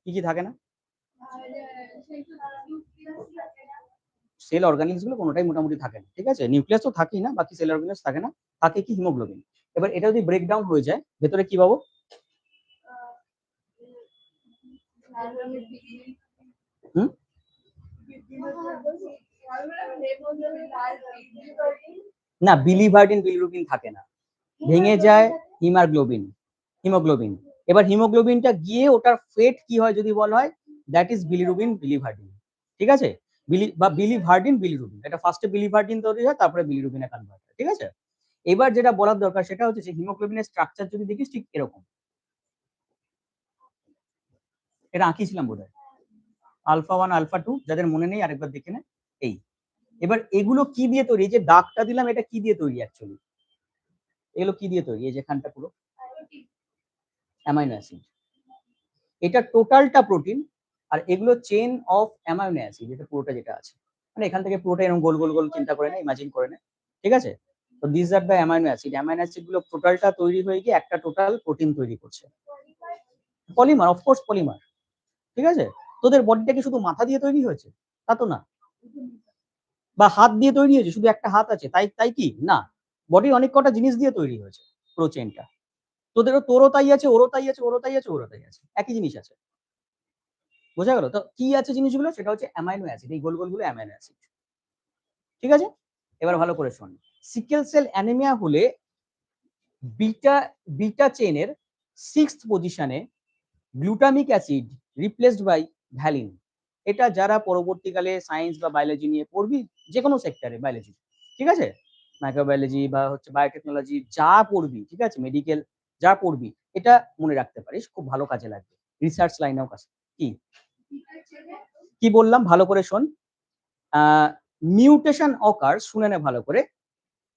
কি কি থাকে না? সেল অর্গানিক্স গুলো কোনোটাই মোটামুটি থাকে না, ঠিক আছে? নিউক্লিয়াস তো থাকেই না, বাকি সেল অর্গানিক্স থাকে না, থাকে কি হিমোগ্লোবিন। এবার এটা যদি ব্রেকডাউন হয়ে যায়, ভেতরে কি পাবো? না, বিলিভার্ডিন বিলিরুবিন থাকে না, ভেঙে যায় হিমোগ্লোবিন। এবার হিমোগ্লোবিনটা গিয়ে ওটার ফেট কি হয় যদি বলা হয়, দ্যাট ইজ বিলিরুবিন বিলিভার্ডিন, ঠিক আছে? বিলিভার্ডিন বিলিরুবিন, এটা ফার্স্টে বিলিভার্ডিন তৈরি হয়, তারপরে বিলিরুবিনে কনভার্ট হয়, ঠিক আছে? এবার যেটা বলার দরকার সেটা হচ্ছে যে হিমোগ্লোবিনের স্ট্রাকচার যদি দেখিস ঠিক এরকম, এটা আঁকিয়েছিলাম বোধহয়, আলফা 1 আলফা 2, যাদের মনে নেই আরেকবার দেখে নে। এই এবার এগুলো কি দিয়ে তৈরি, এই যে দাগটা দিলাম এটা কি দিয়ে তৈরি অ্যাকচুয়ালি, এগুলো কি দিয়ে তৈরি, এই যেখানটা পুরো অ্যামাইনো অ্যাসিড, এটা টোটালটা প্রোটিন, আর এগুলো চেন অফ অ্যামাইনো অ্যাসিড, এটা পুরোটা যেটা আছে, মানে এখান থেকে পুরোটা এরকম গোল গোল গোল চিন্তা করে না, ইমাজিন করে না, ঠিক আছে। তো this are the amino acid গুলো টোটালটা তৈরি হয়ে গিয়ে একটা টোটাল প্রোটিন তৈরি করছে। পলিমার, অফকোর্স পলিমার, ঠিক আছে। তোদের বডিটা কি শুধু মাথা দিয়ে তৈরি হয়েছে তা তো না, বা হাত দিয়ে তৈরি হয়েছে, শুধু একটা হাত আছে তাই তাই কি না, বডির অনেক কটা জিনিস দিয়ে তৈরি হয়েছে পুরো চেনটা। তোরও তাই আছে, ওরও তাই আছে, ওরও তাই আছে, ওরও তাই আছে, একই জিনিস আছে, বোঝা গেল? তো কি আছে জিনিসগুলো, সেটা হচ্ছে অ্যামাইনো অ্যাসিড, এই গোল গোলগুলো অ্যামাইনো অ্যাসিড, ঠিক আছে। এবার ভালো করে শোন, সিকেল সেল অ্যানিমিয়া হলে বিটা বিটা চেনের 6th পজিশনে glutamic acid replaced by valine. এটা যারা পরবর্তীকালে সায়েন্স বা বায়োলজি নিয়ে পড়বি, যে কোনো সেক্টরে বায়োলজি, ঠিক আছে, মাইক্রোবায়োলজি বা হচ্ছে বায়োটেকনোলজি যা পড়বি, ঠিক আছে, মেডিকেল যা পড়বি, এটা মনে রাখতে পারিস, খুব ভালো কাজে লাগবে রিসার্চ লাইনেও কাছে। কি কি বললাম ভালো করে শোন, মিউটেশন অকার, শুনে নে ভালো করে।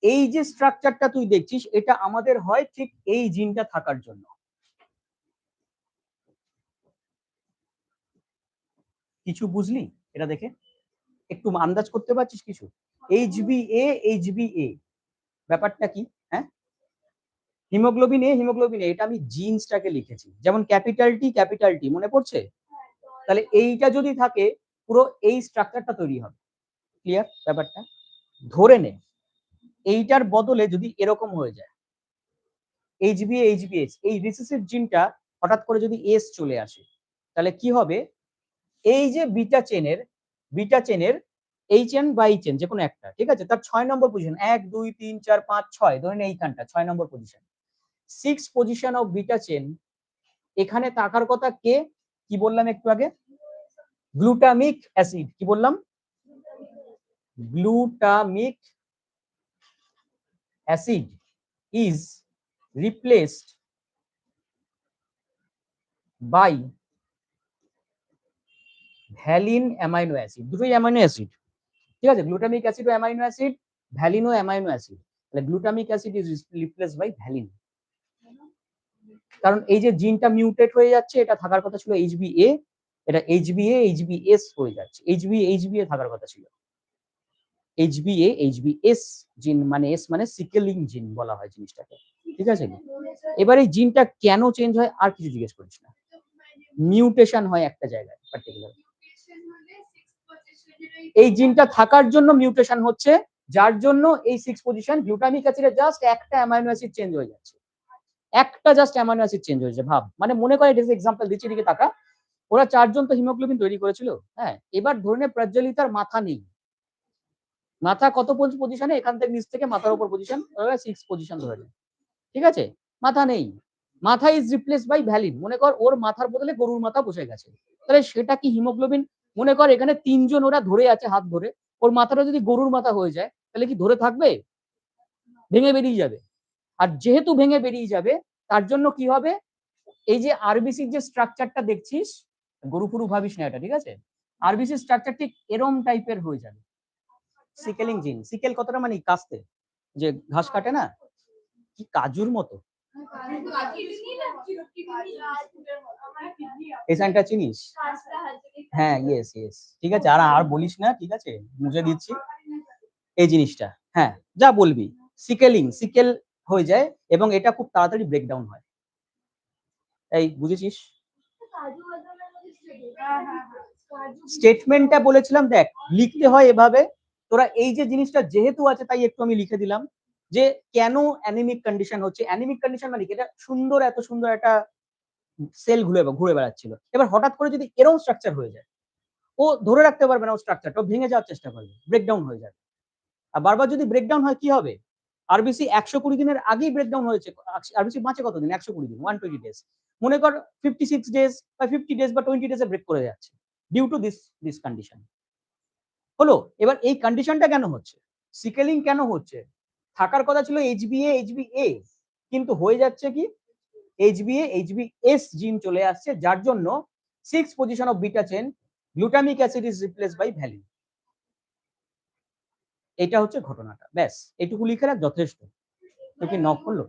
এই যে স্ট্রাকচারটা তুই দেখছিস এটা আমাদের হয় ঠিক এই জিনটা থাকার জন্য। কিছু বুঝলি এটা দেখে, একটু আন্দাজ করতে পারছিস কিছু? এইচবিএ ব্যাপারটা কি? হ্যাঁ, হিমোগ্লোবিন এ এটা আমি জিন্সটাকে লিখেছি, যেমন ক্যাপিটাল টি মনে পড়ছে, তাহলে এইটা যদি থাকে পুরো এই স্ট্রাকচারটা তৈরি হবে। ক্লিয়ার ব্যাপারটা? ধরে নে এইটার বদলে যদি এরকম হয়ে যায় এইচবিএস, এই রিসেসিভ জিনটা হঠাৎ করে যদি এস চলে আসে, তাহলে কি হবে, এই যে বিটা চেনের এইচ এন বা এইচ এন যে কোনো একটা, ঠিক আছে, তার 6 নম্বর পজিশন, 1 2 3 4 5 6, ধরেন এইখানটা 6 নম্বর position, 6 position of beta chain, এখানে থাকার কথা কে, কি বললাম একটু আগে, গ্লুটামিক অ্যাসিড, কি বললাম, glutamic acid is replaced by valine amino acid, দুটোই অ্যামাইনো অ্যাসিড, ঠিক আছে, গ্লুটামিক অ্যাসিড ও অ্যামাইনো অ্যাসিড, ভ্যালিন ও অ্যামাইনো অ্যাসিড, তাহলে glutamic acid is replaced by valine. কারণ এই যে জিনটা মিউটেট হয়ে যাচ্ছে, এটা থাকার কথা ছিল এইচবিএ, এটা এইচবিএস হয়ে যাচ্ছে, এইচবিএ থাকার কথা ছিল, এইচবিএস জিন, মানে এস মানে সিকেলিং জিন বলা হয় জিনিসটাকে, ঠিক আছে। এবার এই জিনটা কেন চেঞ্জ হয় আর কিছু জিজ্ঞেস করিস না, মিউটেশন হয় একটা জায়গায় পার্টিকুলার, এই জিনটা থাকার জন্য মিউটেশন হচ্ছে, যার জন্য এই 6 পজিশন গ্লুটামিক অ্যাসিডে জাস্ট একটা অ্যামাইনো অ্যাসিড চেঞ্জ হয়ে যাচ্ছে, একটা জাস্ট অ্যামাইনো অ্যাসিড চেঞ্জ হয়েছে, ভাব, মানে মনে করে এটা এক্সাম্পল দিচ্ছি, দিকে তাকা, ওরা 4 জন তো হিমোগ্লোবিন তৈরি করেছিল, হ্যাঁ, এবার ধরে নে প্রজ্বলিতার মাথা নেই, মাথা কত পজিশনে, এখান থেকে নিচ থেকে মাথার উপর পজিশন 6 পজিশন ধরে নে, ঠিক আছে, মাথা নেই, মাথা ইজ রিপ্লেস বাই ভ্যালিন, মনে কর ওর মাথার বদলে গরুর মাথা বসে গেছে, তাহলে সেটা কি হিমোগ্লোবিন, মনে কর এখানে 3 জন ওরা ধরে আছে হাত ধরে, ওর মাথাটা যদি গরুর মাথা হয়ে যায় তাহলে কি ধরে থাকবে, ভেঙে বেরিয়ে যাবে, আর যেহেতু ভেঙে বেরিয়ে যাবে তার জন্য কি হবে, এই যে আরবিসির যে স্ট্রাকচারটা দেখছিস, গরু ফুরু ভাবিস না এটা, ঠিক আছে, আরবিসির স্ট্রাকচার ঠিক এরম টাইপের হয়ে যাবে, সিকেলিং জিন, সিকেল কতটা মানে কাস্তে, যে ঘাস কাটে না, কি কাজুর মতো, এই সাইনটা চিনিস? হ্যাঁ, ইয়েস ইয়েস, ঠিক আছে, আর বলিস না, ঠিক আছে, মুছে দিচ্ছি এই জিনিসটা, হ্যাঁ, যা বলবি, সিকেল হয়ে যায় এবং এটা খুব তাড়াতাড়ি ব্রেকডাউন হয়, এই বুঝেছিস? স্টেটমেন্টটা বলেছিলাম, দেখ লিখতে হয় এভাবে, তোরা এই যে জিনিসটা যেহেতু আছে তাই একটু আমি লিখে দিলাম, যে কেন অ্যানিমিক কন্ডিশন হচ্ছে, অ্যানিমিক কন্ডিশন মানে কি, এটা সুন্দর, এত সুন্দর একটা সেল ঘুরে বেড়াচ্ছিল, এবার হঠাৎ করে যদি এরকম স্ট্রাকচার হয়ে যায়, ও ধরে রাখতে পারবে না, ও স্ট্রাকচারটা ভেঙে যাওয়ার চেষ্টা করবে, ব্রেকডাউন হয়ে যাবে, আর বারবার যদি ব্রেকডাউন হয় কি হবে, আরবিসি 120 দিনের আগেই ব্রেকডাউন হয়েছে, আরবিসি বাঁচে কতদিন, 120 দিন, 120 ডেজ, মনে কর 56 ডেজ বা 50 ডেজ বা 20 ডেজে ব্রেক করে যাচ্ছে, ডিউ টু দিস কন্ডিশন হলো। এবার এই কন্ডিশনটা কেন হচ্ছে, সিকেলিং কেন হচ্ছে, থাকার কথা ছিল এইচবিএ, কিন্তু হয়ে যাচ্ছে কি এইচবিএস জিন চলে আসছে, যার জন্য 6 position of beta chain glutamic acid is replaced by valine. এটা হচ্ছে ঘটনাটা, ব্যাস এটুকু লিখে রাখ যথেষ্ট। তো কি নক করলো?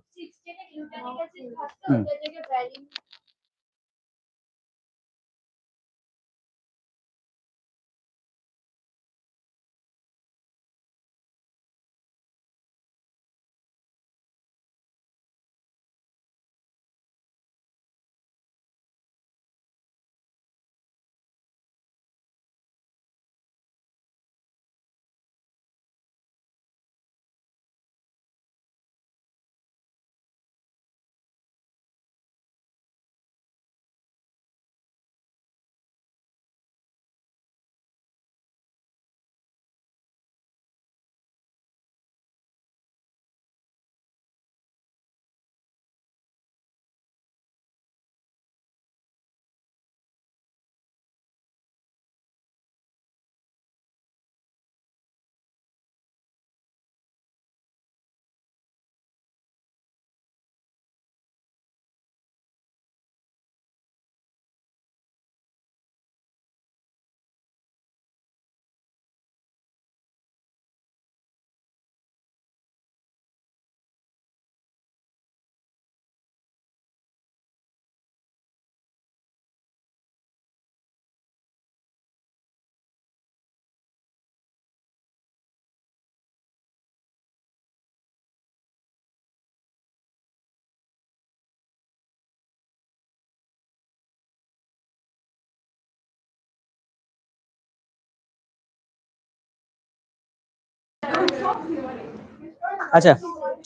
আচ্ছা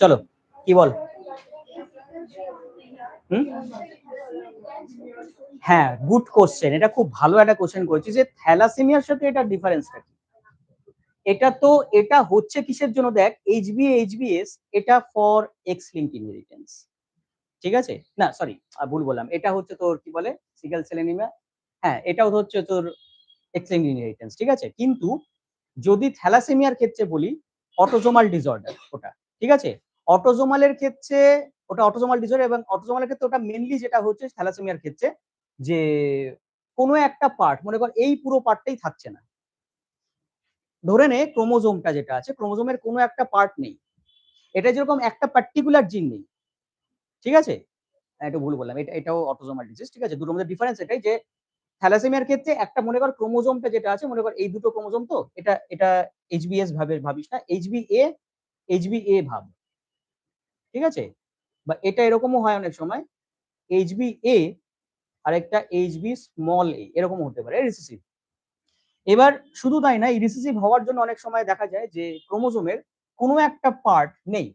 চলো কি বল? হ্যাঁ, গুড কোশ্চেন, এটা খুব ভালো একটা কোশ্চেন করেছি যে থ্যালাসেমিয়ার সাথে এটা ডিফারেন্সটা কি। এটা হচ্ছে কিসের জন্য, দেখ এইচবিএস এটা ফর এক্স লিঙ্ক ইনহেরিটেন্স, ঠিক আছে? না সরি, ভুল বললাম, এটা হচ্ছে তোর কি বলে সিকেল সেল অ্যানিমিয়া, হ্যাঁ এটাও হচ্ছে তোর এক্স লিঙ্ক ইনহেরিটেন্স, ঠিক আছে? কিন্তু যদি থ্যালাসেমিয়ার ক্ষেত্রে বলি অটোজোমাল ডিসঅর্ডার ওটা, ঠিক আছে? অটোজোমালের ক্ষেত্রে ওটা অটোজোমাল ডিসঅর্ডার, এবং অটোজোমালের ক্ষেত্রে ওটা মেনলি যেটা হচ্ছে থ্যালাসেমিয়ার ক্ষেত্রে যে কোনো একটা পার্ট, মনে কর এই পুরো পার্টটাই থাকছে না, ধরে নে ক্রোমোজোমটা যেটা আছে ক্রোমোজোমের কোনো একটা পার্ট নেই, এটা যেরকম একটা পার্টিকুলার জিন নেই, ঠিক আছে? একটু ভুল বললাম, এটাও অটোজোমাল ডিজিজ, ঠিক আছে? দুটোর মধ্যে ডিফারেন্স এটাই যে থ্যালাসেমিয়ার ক্ষেত্রে একটা মনে কর ক্রোমোজোমটা যেটা আছে, মনে কর এই দুটো ক্রোমোজোম, তো এটা এটা এইচবিএস ভাবিস না, এইচবিএ ভাব, ঠিক আছে? বা এটা এরকমও হয় অনেক সময় এইচবিএ আর একটা এইচবি স্মল এ, এরকম হতে পারে রিসেসিভ। এবার শুধু তাই না, এই রিসেসিভ হওয়ার জন্য অনেক সময় দেখা যায় যে ক্রোমোজোমের কোনো একটা পার্ট নেই,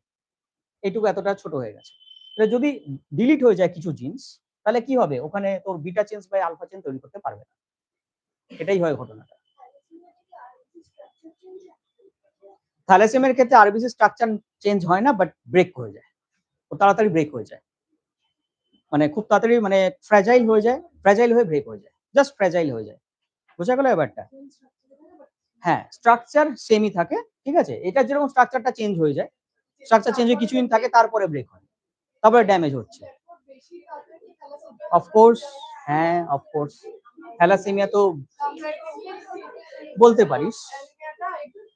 এইটুকু এতটা ছোট হয়ে গেছে, যদি ডিলিট হয়ে যায় কিছু জিনস, তাহলে কি হবে, ওখানে তোর বিটা চেঞ্জ বা আলফা চেঞ্জ তৈরি করতে পারবে না, এটাই হয় ঘটনাটা। থ্যালাসেমিয়ার ক্ষেত্রে আরবিসি স্ট্রাকচার চেঞ্জ হয় না, বাট ব্রেক হয়ে যায়, খুব তাড়াতাড়ি ব্রেক হয়ে যায়, মানে খুব তাড়াতাড়ি মানে ফ্র্যাজাইল হয়ে যায়, ফ্র্যাজাইল হয়ে ব্রেক হয়ে যায়, জাস্ট ফ্র্যাজাইল হয়ে যায়, বোঝা গেল ব্যাপারটা? হ্যাঁ, স্ট্রাকচার সেমই থাকে, ঠিক আছে? এটা যেরকম স্ট্রাকচারটা চেঞ্জ হয়ে যায়, স্ট্রাকচার চেঞ্জ হয়ে কিছুদিন থাকে, তারপরে ব্রেক হয়, তারপরে ড্যামেজ হচ্ছে। অফকোর্স, হ্যাঁ অফকোর্স, থ্যালাসেমিয়া তো বলতে পারিস,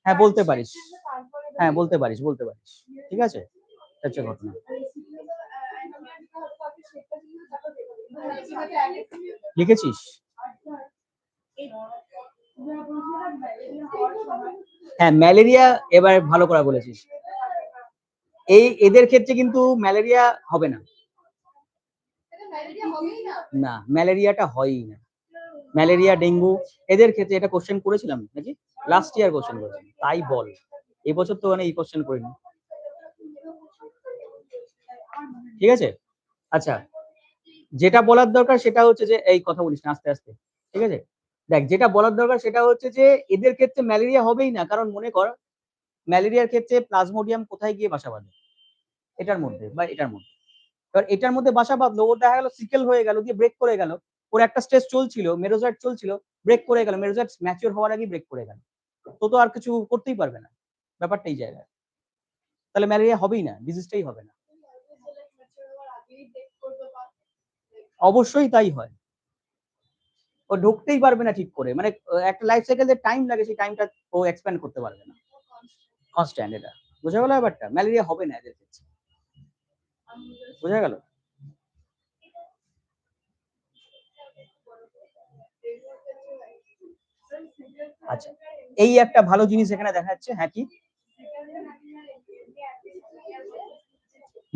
হ্যাঁ বলতে পারিস, হ্যাঁ বলতে পারিস, ঠিক আছে? হচ্ছে ঘটনা। লিখেছিস? হ্যাঁ ম্যালেরিয়া, এবার ভালো করে বলেছিস, এদের ক্ষেত্রে কিন্তু ম্যালেরিয়া হবে না, না ম্যালেরিয়াটা হয়ই না, ম্যালেরিয়া ডেঙ্গু এদের ক্ষেত্রে, এটা কোশ্চেন করেছিলাম নাকি লাস্ট ইয়ার কোশ্চেন করেছিলাম, তাই বল এবছর তো মানে এই কোশ্চেন করিনি, ঠিক আছে? আচ্ছা, যেটা বলার দরকার সেটা হচ্ছে যে এই কথা বলিস না, আস্তে আস্তে, ঠিক আছে? দেখ যেটা বলার দরকার সেটা হচ্ছে যে এদের ক্ষেত্রে ম্যালেরিয়া হবেই না, কারণ মনে কর ম্যালেরিয়ার ক্ষেত্রে প্লাজমোডিয়াম কোথায় গিয়ে বাসা বাঁধে, এটার মধ্যে বা এটার মধ্যে, এবার এটার মধ্যে বাসা বাঁধলো, ওর দেখা গেল সিকেল হয়ে গেল, দিয়ে ব্রেক করে গেল, ওর একটা স্টেজ চলছিল মেরোজয়েড চলছিল, ব্রেক করে গেল, মেরোজয়েড ম্যাচিওর হওয়ার আগে ব্রেক করে গেল, তো আর কিছু করতেই পারবে না, ব্যাপারটা এই জায়গায়। তাহলে ম্যালেরিয়া হবেই না, ডিজিজটাই হবে না। অবশ্যই তাই হয়, ও ঢুকতেই পারবে না ঠিক করে, মানে একটা লাইফ সাইকেল যে টাইম লাগে সেই টাইমটা ও এক্সপ্যান্ড করতে পারবে না। কনস্ট্যান্ট এটা, বোঝা গেল ব্যাপারটা? ম্যালেরিয়া হবে না এদের ক্ষেত্রে, বোঝা গেল? আচ্ছা, এই একটা ভালো জিনিস এখানে দেখা যাচ্ছে। হ্যাঁ, কি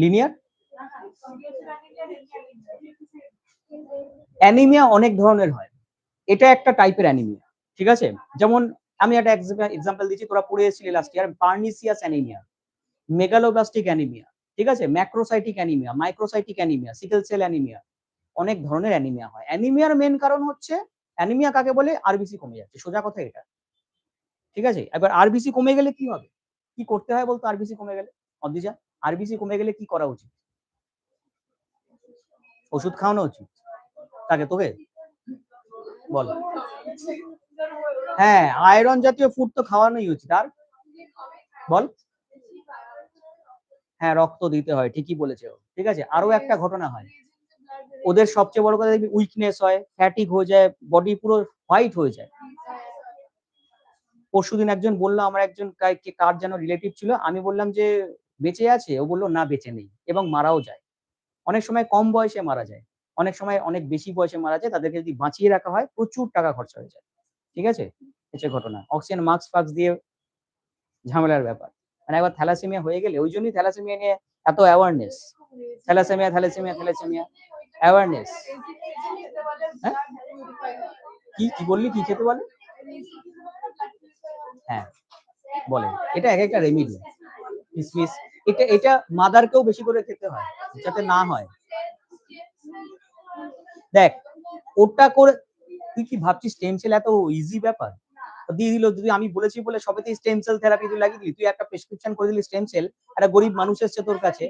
লিনিয়ার অ্যানিমিয়া অনেক ধরনের হয়, এটা একটা টাইপের অ্যানিমিয়া, ঠিক আছে? যেমন আমি একটা এক্সাম্পল দিচ্ছি, তোরা পড়ে এসেছিলি last year, pernicious anaemia, megaloblastic anaemia, ঠিক আছে, macrocytic anaemia, microcytic anaemia, sickle cell anaemia, অনেক ধরনের অ্যানিমিয়া হয়। অ্যানিমিয়ার মেন কারণ হচ্ছে, অ্যানিমিয়া কাকে বলে? আরবিসি কমে যাচ্ছে, সোজা কথা এটা, ঠিক আছে? এবার আরবিসি কমে গেলে কি হবে, কি করতে হয় বলতো? আরবিসি কমে গেলে অদ্রিজা, আরবিসি কমে গেলে কি করা উচিত? ওষুধ খাওয়ানো উচিত তাকে, তোকে বল। হ্যাঁ, আয়রন জাতীয় ফুড তো খাওয়ানোই উচিত। আর বল। হ্যাঁ, রক্ত দিতে হয়, ঠিকই বলেছে ও, ঠিক আছে। আরো একটা ঘটনা হয়, ওদের সবচেয়ে বড় কথা দেখবি উইকনেস হয়, ফ্যাটিক হয়ে যায়, বডি পুরো হোয়াইট হয়ে যায়। পরশুদিন একজন বললো, আমার একজন কার যেন রিলেটিভ ছিল, আমি বললাম যে বেঁচে আছে, ও বললো না বেঁচে নেই, এবং মারাও যায়। অনেক সময় কম বয়সে মারা যায়, অনেক সময় অনেক বেশি বয়সে মারা যায়। তাদেরকে যদি বাঁচিয়ে রাখা হয় প্রচুর টাকা খরচা হয়ে যায়, ঠিক আছে? হচ্ছে ঘটনা, অক্সিজেন মাস্ক ফাক্স দিয়ে ঝামেলার ব্যাপার। মানে একবার থ্যালাসেমিয়া হয়ে গেলে, ওই জন্যই থ্যালাসেমিয়া নিয়ে এত awareness, thalassemia thalassemia thalassemia awareness. হ্যাঁ, কি কি বললি, কি খেতে বলে? হ্যাঁ বলে, এটা এক একটা রেমিডি, কিসমিস, এটা এটা মাদারকেও বেশি করে খেতে হয় যাতে না হয়। দেখ ওটা করে, তুই কি ভাবছিস স্টেম সেল এত ইজি ব্যাপার? দিয়ে দিল, যদি আমি বলেছি বলে সবেতেই স্টেম সেল থেরাপি তুই লাগিয়ে দিলি, তুই একটা প্রেসক্রিপশন করে দিলি স্টেম সেল, একটা গরিব মানুষ এসছে তোর কাছে,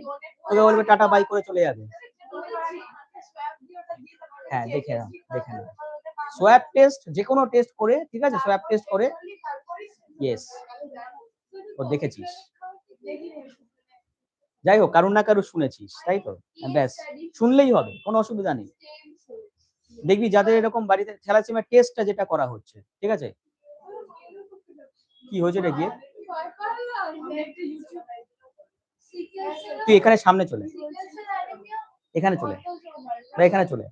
তোকে বলবে টাটা বাই করে চলে যাবে। হ্যাঁ, দেখে নাও, দেখে নাও, সোয়াব টেস্ট, যে কোনো টেস্ট করে, ঠিক আছে, সোয়াব টেস্ট করে, ইয়েস, ও দেখেছিস, যাই হোক, কারুর না কারুর শুনেছিস, তাই তো, ব্যাস, শুনলেই হবে, কোনো অসুবিধা নেই। দেখবি যাদের এরকম বাড়িতে থ্যালাসেমিয়া টেস্টটা যেটা করা হচ্ছে, ঠিক আছে, কি হয়েছে রে গিয়ে, তুই এখানে সামনে চলে, এখানে চলে, বা এখানে চলে,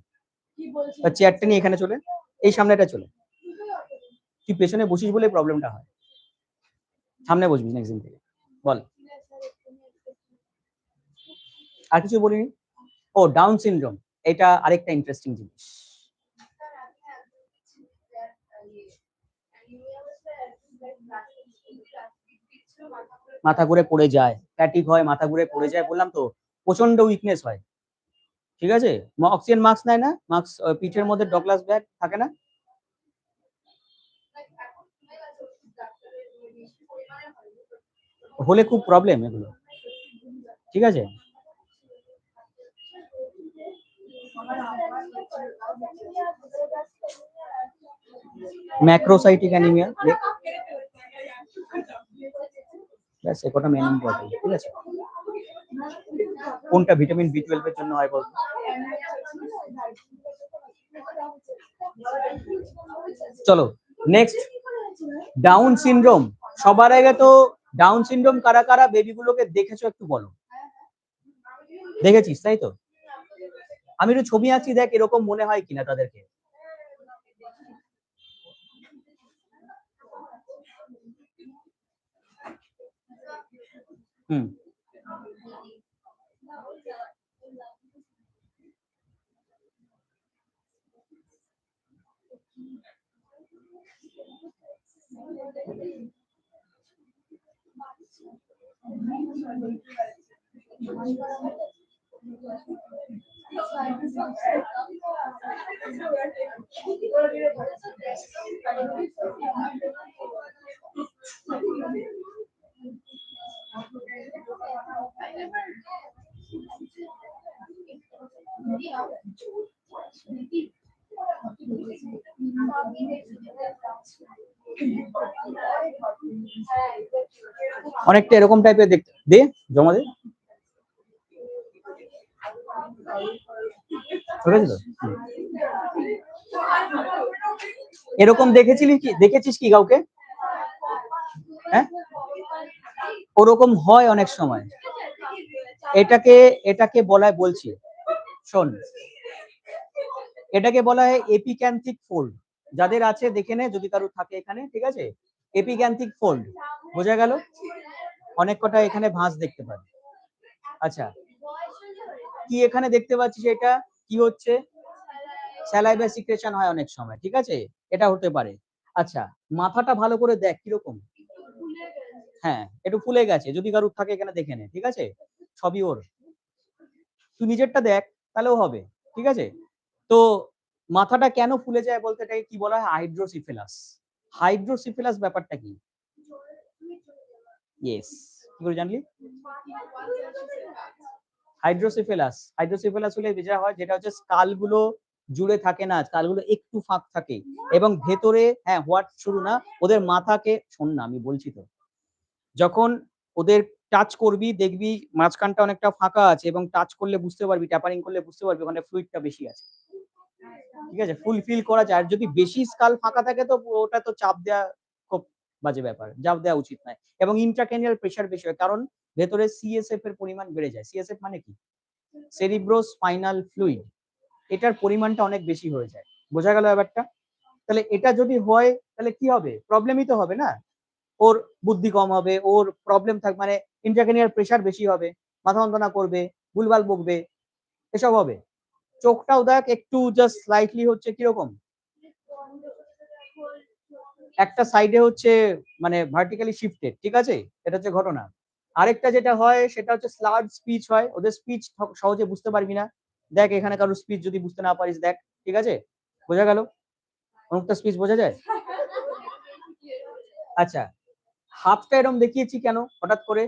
বা চেয়ারটা নিয়ে এখানে চলে, এই সামনেটা চলে, তুই পেছনে বসিস বলে প্রবলেমটা হয়, সামনে বসবি নেক্সট দিন থেকে। বল, আর কিছু বলিনি? ও ডাউন সিনড্রোম, এটা আরেকটা ইন্টারেস্টিং জিনিস। মাথা ঘুরে পড়ে যায়, ফ্যাটিক হয়, মাথা ঘুরে পড়ে যায়, বললাম তো, প্রচন্ড উইকনেস হয়, ঠিক আছে। অক্সিজেন মাস্ক নেয় না, মাস্ক পিঠের মধ্যে ডগলাস ব্যাগ থাকে না, হলে খুব প্রবলেম এগুলো, ঠিক আছে। ম্যাক্রোসাইটিক অ্যানিমিয়া, ব্যাস এ কটা মেন ইম্পর্টেন্ট, ঠিক আছে। কোনটা ভিটামিন বি12 এর জন্য হয় বলতো? চলো নেক্সট, ডাউন সিনড্রোম। সবার আগে তো ডাউন সিনড্রোম কারা কারা বেবিগুলোকে দেখেছো একটু বলো, দেখেছিস তাই তো? আমি একটু ছবি আঁকছি, দেখ এরকম মনে হয় কিনা তাদেরকে। হুম, অনেকটা এরকম টাইপের দেখতে দে, জমা দে। এরকম দেখেছিস কি কাউকে? হ্যাঁ, ওরকম হয় অনেক সময়। এটাকে বলা হয়, বলছি শোন, এটাকে বলা হয় এপিক্যান্থিক ফোল্ড। যাদের আছে দেখে নে, যদি কারো থাকে এখানে, ঠিক আছে? এপিক্যান্থিক ফোল্ড, বোঝা গেল? অনেক কটা এখানে ভাঁজ দেখতে পাবে। আচ্ছা, কি এখানে দেখতে পাচ্ছিস? এটা কি হচ্ছে? স্যালাইভা সিক্রেশন হয় অনেক সময়, ঠিক আছে? এটা হতে পারে। আচ্ছা, মাথাটা ভালো করে দেখ কিরকম। হ্যাঁ, একটু ফুলে গেছে, যদি কারুর থাকে এখানে দেখে নে, ঠিক আছে? সবই ওর, তুই নিজেরটা দেখ, তাহলেও হবে, ঠিক আছে? তো মাথাটা কেন ফুলে যায় বলতে, এটাকে কি বলা হয়? হাইড্রোসিফিলাস। হাইড্রোসিফিলাস ব্যাপারটা কি? ইয়েস, কি করে জানলি? হাইড্রোসিফিলাস হলে যেটা হয়, যেটা হচ্ছে স্কাল গুলো জুড়ে থাকে না, স্কাল গুলো একটু ফাঁক থাকে এবং ভেতরে, হ্যাঁ, হোয়াট শুরু না, ওদের মাথাকে, শোন না আমি বলছি তো, যখন ওদের টাচ করবি দেখবি মাঝখানটা অনেকটা ফাঁকা আছে এবং টাচ করলে বুঝতে পারবি, ট্যাপারিং করলে বুঝতে পারবি ওখানে ফ্লুইডটা বেশি আছে, ঠিক আছে? ফুলফিল করা যায়। আর যদি বেশি স্কাল ফাঁকা থাকে তো ওটা তো চাপ দেওয়া খুব বাজে ব্যাপার, চাপ দেওয়া উচিত নয়। এবং ইন্ট্রাক্রেনিয়াল প্রেসার বেশি হয়, কারণ ভেতরে সিএসএফ এর পরিমাণ বেড়ে যায়। সিএসএফ মানে কি? সেরিব্রোস্পাইনাল ফ্লুইড, এটার পরিমাণটা অনেক বেশি হয়ে যায়। বোঝা গেল ব্যাপারটা? তাহলে এটা যদি হয় তাহলে কি হবে? প্রবলেমই তো হবে না, ওর বুদ্ধি কম হবে, ওর প্রবলেম থাকবে, মানে ইন্ট্রাক্রেনিয়াল প্রেসার বেশি হবে, মাথা যন্ত্রণা করবে, ভুলভাল বকবে, এসব হবে। চোখটাও দেখ একটু জাস্ট স্লাইটলি হচ্ছে কিরকম, একটা সাইডে হচ্ছে মানে ভার্টিক্যালি শিফটেড, ঠিক আছে? এটা হচ্ছে ঘটনা। আরেকটা যেটা হয় সেটা হচ্ছে স্লার্ড স্পিচ হয়, ওদের স্পিচ সহজে বুঝতে পারবি না। দেখ এখানে কারোর স্পিচ যদি বুঝতে না পারিস, দেখ, ঠিক আছে? বোঝা গেল? অনেকটা স্পিচ বোঝা যায়। আচ্ছা, হাতটা এরকম দেখিয়েছি কেন হঠাৎ করে?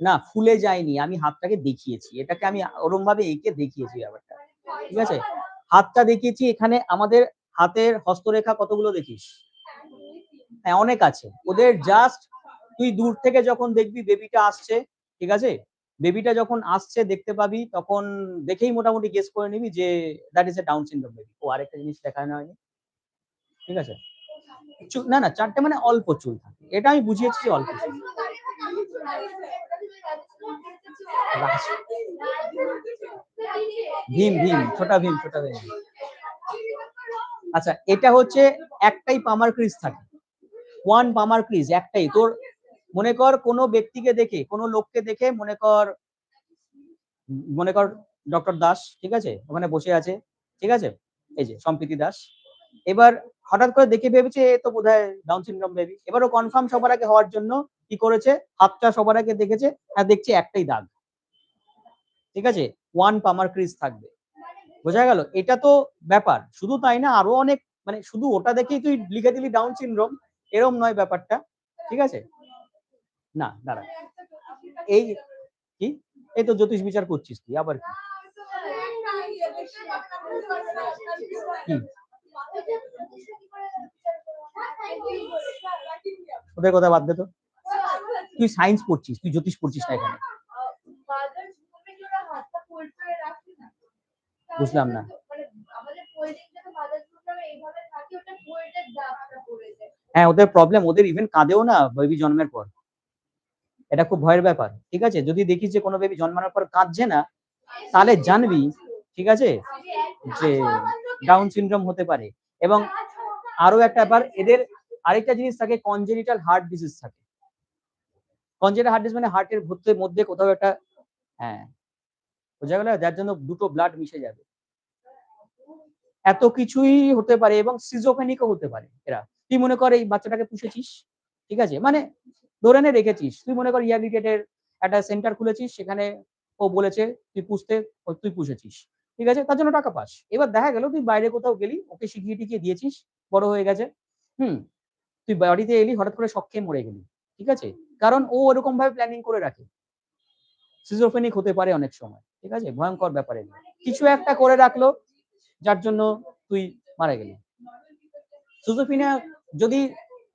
না, ফুলে যায়নি, আমি হাতটাকে দেখিয়েছি, এটাকে আমি ওরম ভাবে এঁকে দেখিয়েছি ব্যাপারটা, ঠিক আছে? হাতটা দেখিয়েছি, এখানে আমাদের হাতের হস্তরেখা কতগুলো দেখিস? হ্যাঁ, অনেক আছে ওদের। জাস্ট তুই দূর থেকে যখন দেখবি বেবিটা আসছে, ঠিক আছে, বেবিটা যখন আসছে দেখতে পাবি, তখন দেখেই মোটামুটি গেস করে নিবি যে that is a Down syndrome baby. ও আরেকটা জিনিস দেখানো হয়নি, ঠিক আছে? না না, চারটে মানে অল্প চুল থাকে, এটা আমি বুঝিয়েছি যে অল্প চুল। ভীম ভীম ছোটা ভীম, ছোটা ভীম। আচ্ছা, এটা হচ্ছে একটাই পামার ক্রিজ থাকে, ওয়ান পামার ক্রিজ একটাই। তোর মনে কর কোনো ব্যক্তিকে দেখে, কোনো লোককে দেখে, মনে কর ডক্টর দাস, ঠিক আছে, ওখানে বসে আছে, ঠিক আছে, এই যে সম্প্রীতি দাস। এবার হঠাৎ করে দেখে ভেবেছে এ তো বোধহয় ডাউন সিনড্রোম বেবি। এবার ও কনফার্ম সবার আগে হওয়ার জন্য কি করেছে, হাতটা সবার আগে দেখেছে, আর দেখছে একটাই দাগ, ঠিক আছে, ওয়ান পামার ক্রিজ থাকবে। বোঝা গেল? এটা তো ব্যাপার। শুধু তাই না, আরো অনেক, মানে শুধু ওটা দেখেই তুই লিখে দিলি ডাউন সিনড্রোম, এরম নয় ব্যাপারটা, ঠিক আছে? না দাঁড়া, এই কি, এই তো জ্যোতিষ বিচার করছিস তুই, আবার কি? ওদের কথা বাদ দে তো, তুই সায়েন্স পড়ছিস, তুই জ্যোতিষ পড়ছিস না এখানে। বুঝলাম না। হ্যাঁ, ওদের প্রবলেম, ওদের ইভেন কাঁদেও না বেবি জন্মের পর, এটা খুব ভয়ের ব্যাপার, ঠিক আছে? যদি দেখিস যে কোনো বেবি জন্মানোর পর কাঁদছে না, তাহলে জানবি, ঠিক আছে, যে ডাউন সিনড্রোম হতে পারে। এবং আরো একটা ব্যাপার, এদের আরেকটা জিনিস থাকে, কনজেনিটাল হার্ট ডিজিজ থাকে। কনজেনিটাল হার্ট ডিজিজ মানে হার্টের মধ্যে কোথাও একটা, হ্যাঁ, বোঝা গেল? যার জন্য দুটো ব্লাড মিশে যাবে, এত কিছুই হতে পারে। এবং সিজোফ্রেনিকও হতে পারে এরা। তুই মনে কর এই বাচ্চাটাকে পুষেছিস, ঠিক আছে, মানে ধরে নে রেখেছিস, তুই মনে কর রিহ্যাবিলিটেটের একটা সেন্টার খুলেছিস, সেখানে ও বলেছে তুই পুষতে, তুই পুষেছিস, ঠিক আছে, তার জন্য টাকা পাস। এবার দেখা গেল তুই বাইরে কোথাও গেলি, ওকে শিখিয়ে টিখিয়ে দিয়েছিস, বড় হয়ে গেছে, তুই বাড়িতে এলি, হঠাৎ করে শক খেয়ে মরে গেলি, ঠিক আছে, কারণ ও ওরকম ভাবে প্ল্যানিং করে রাখে। সিজোফ্রেনিক হতে পারে অনেক সময়, ঠিক আছে, ভয়ঙ্কর ব্যাপারে কিছু একটা করে রাখলো, যার জন্য তুই মারা গেলি। সিজোফ্রেনিয়া যদি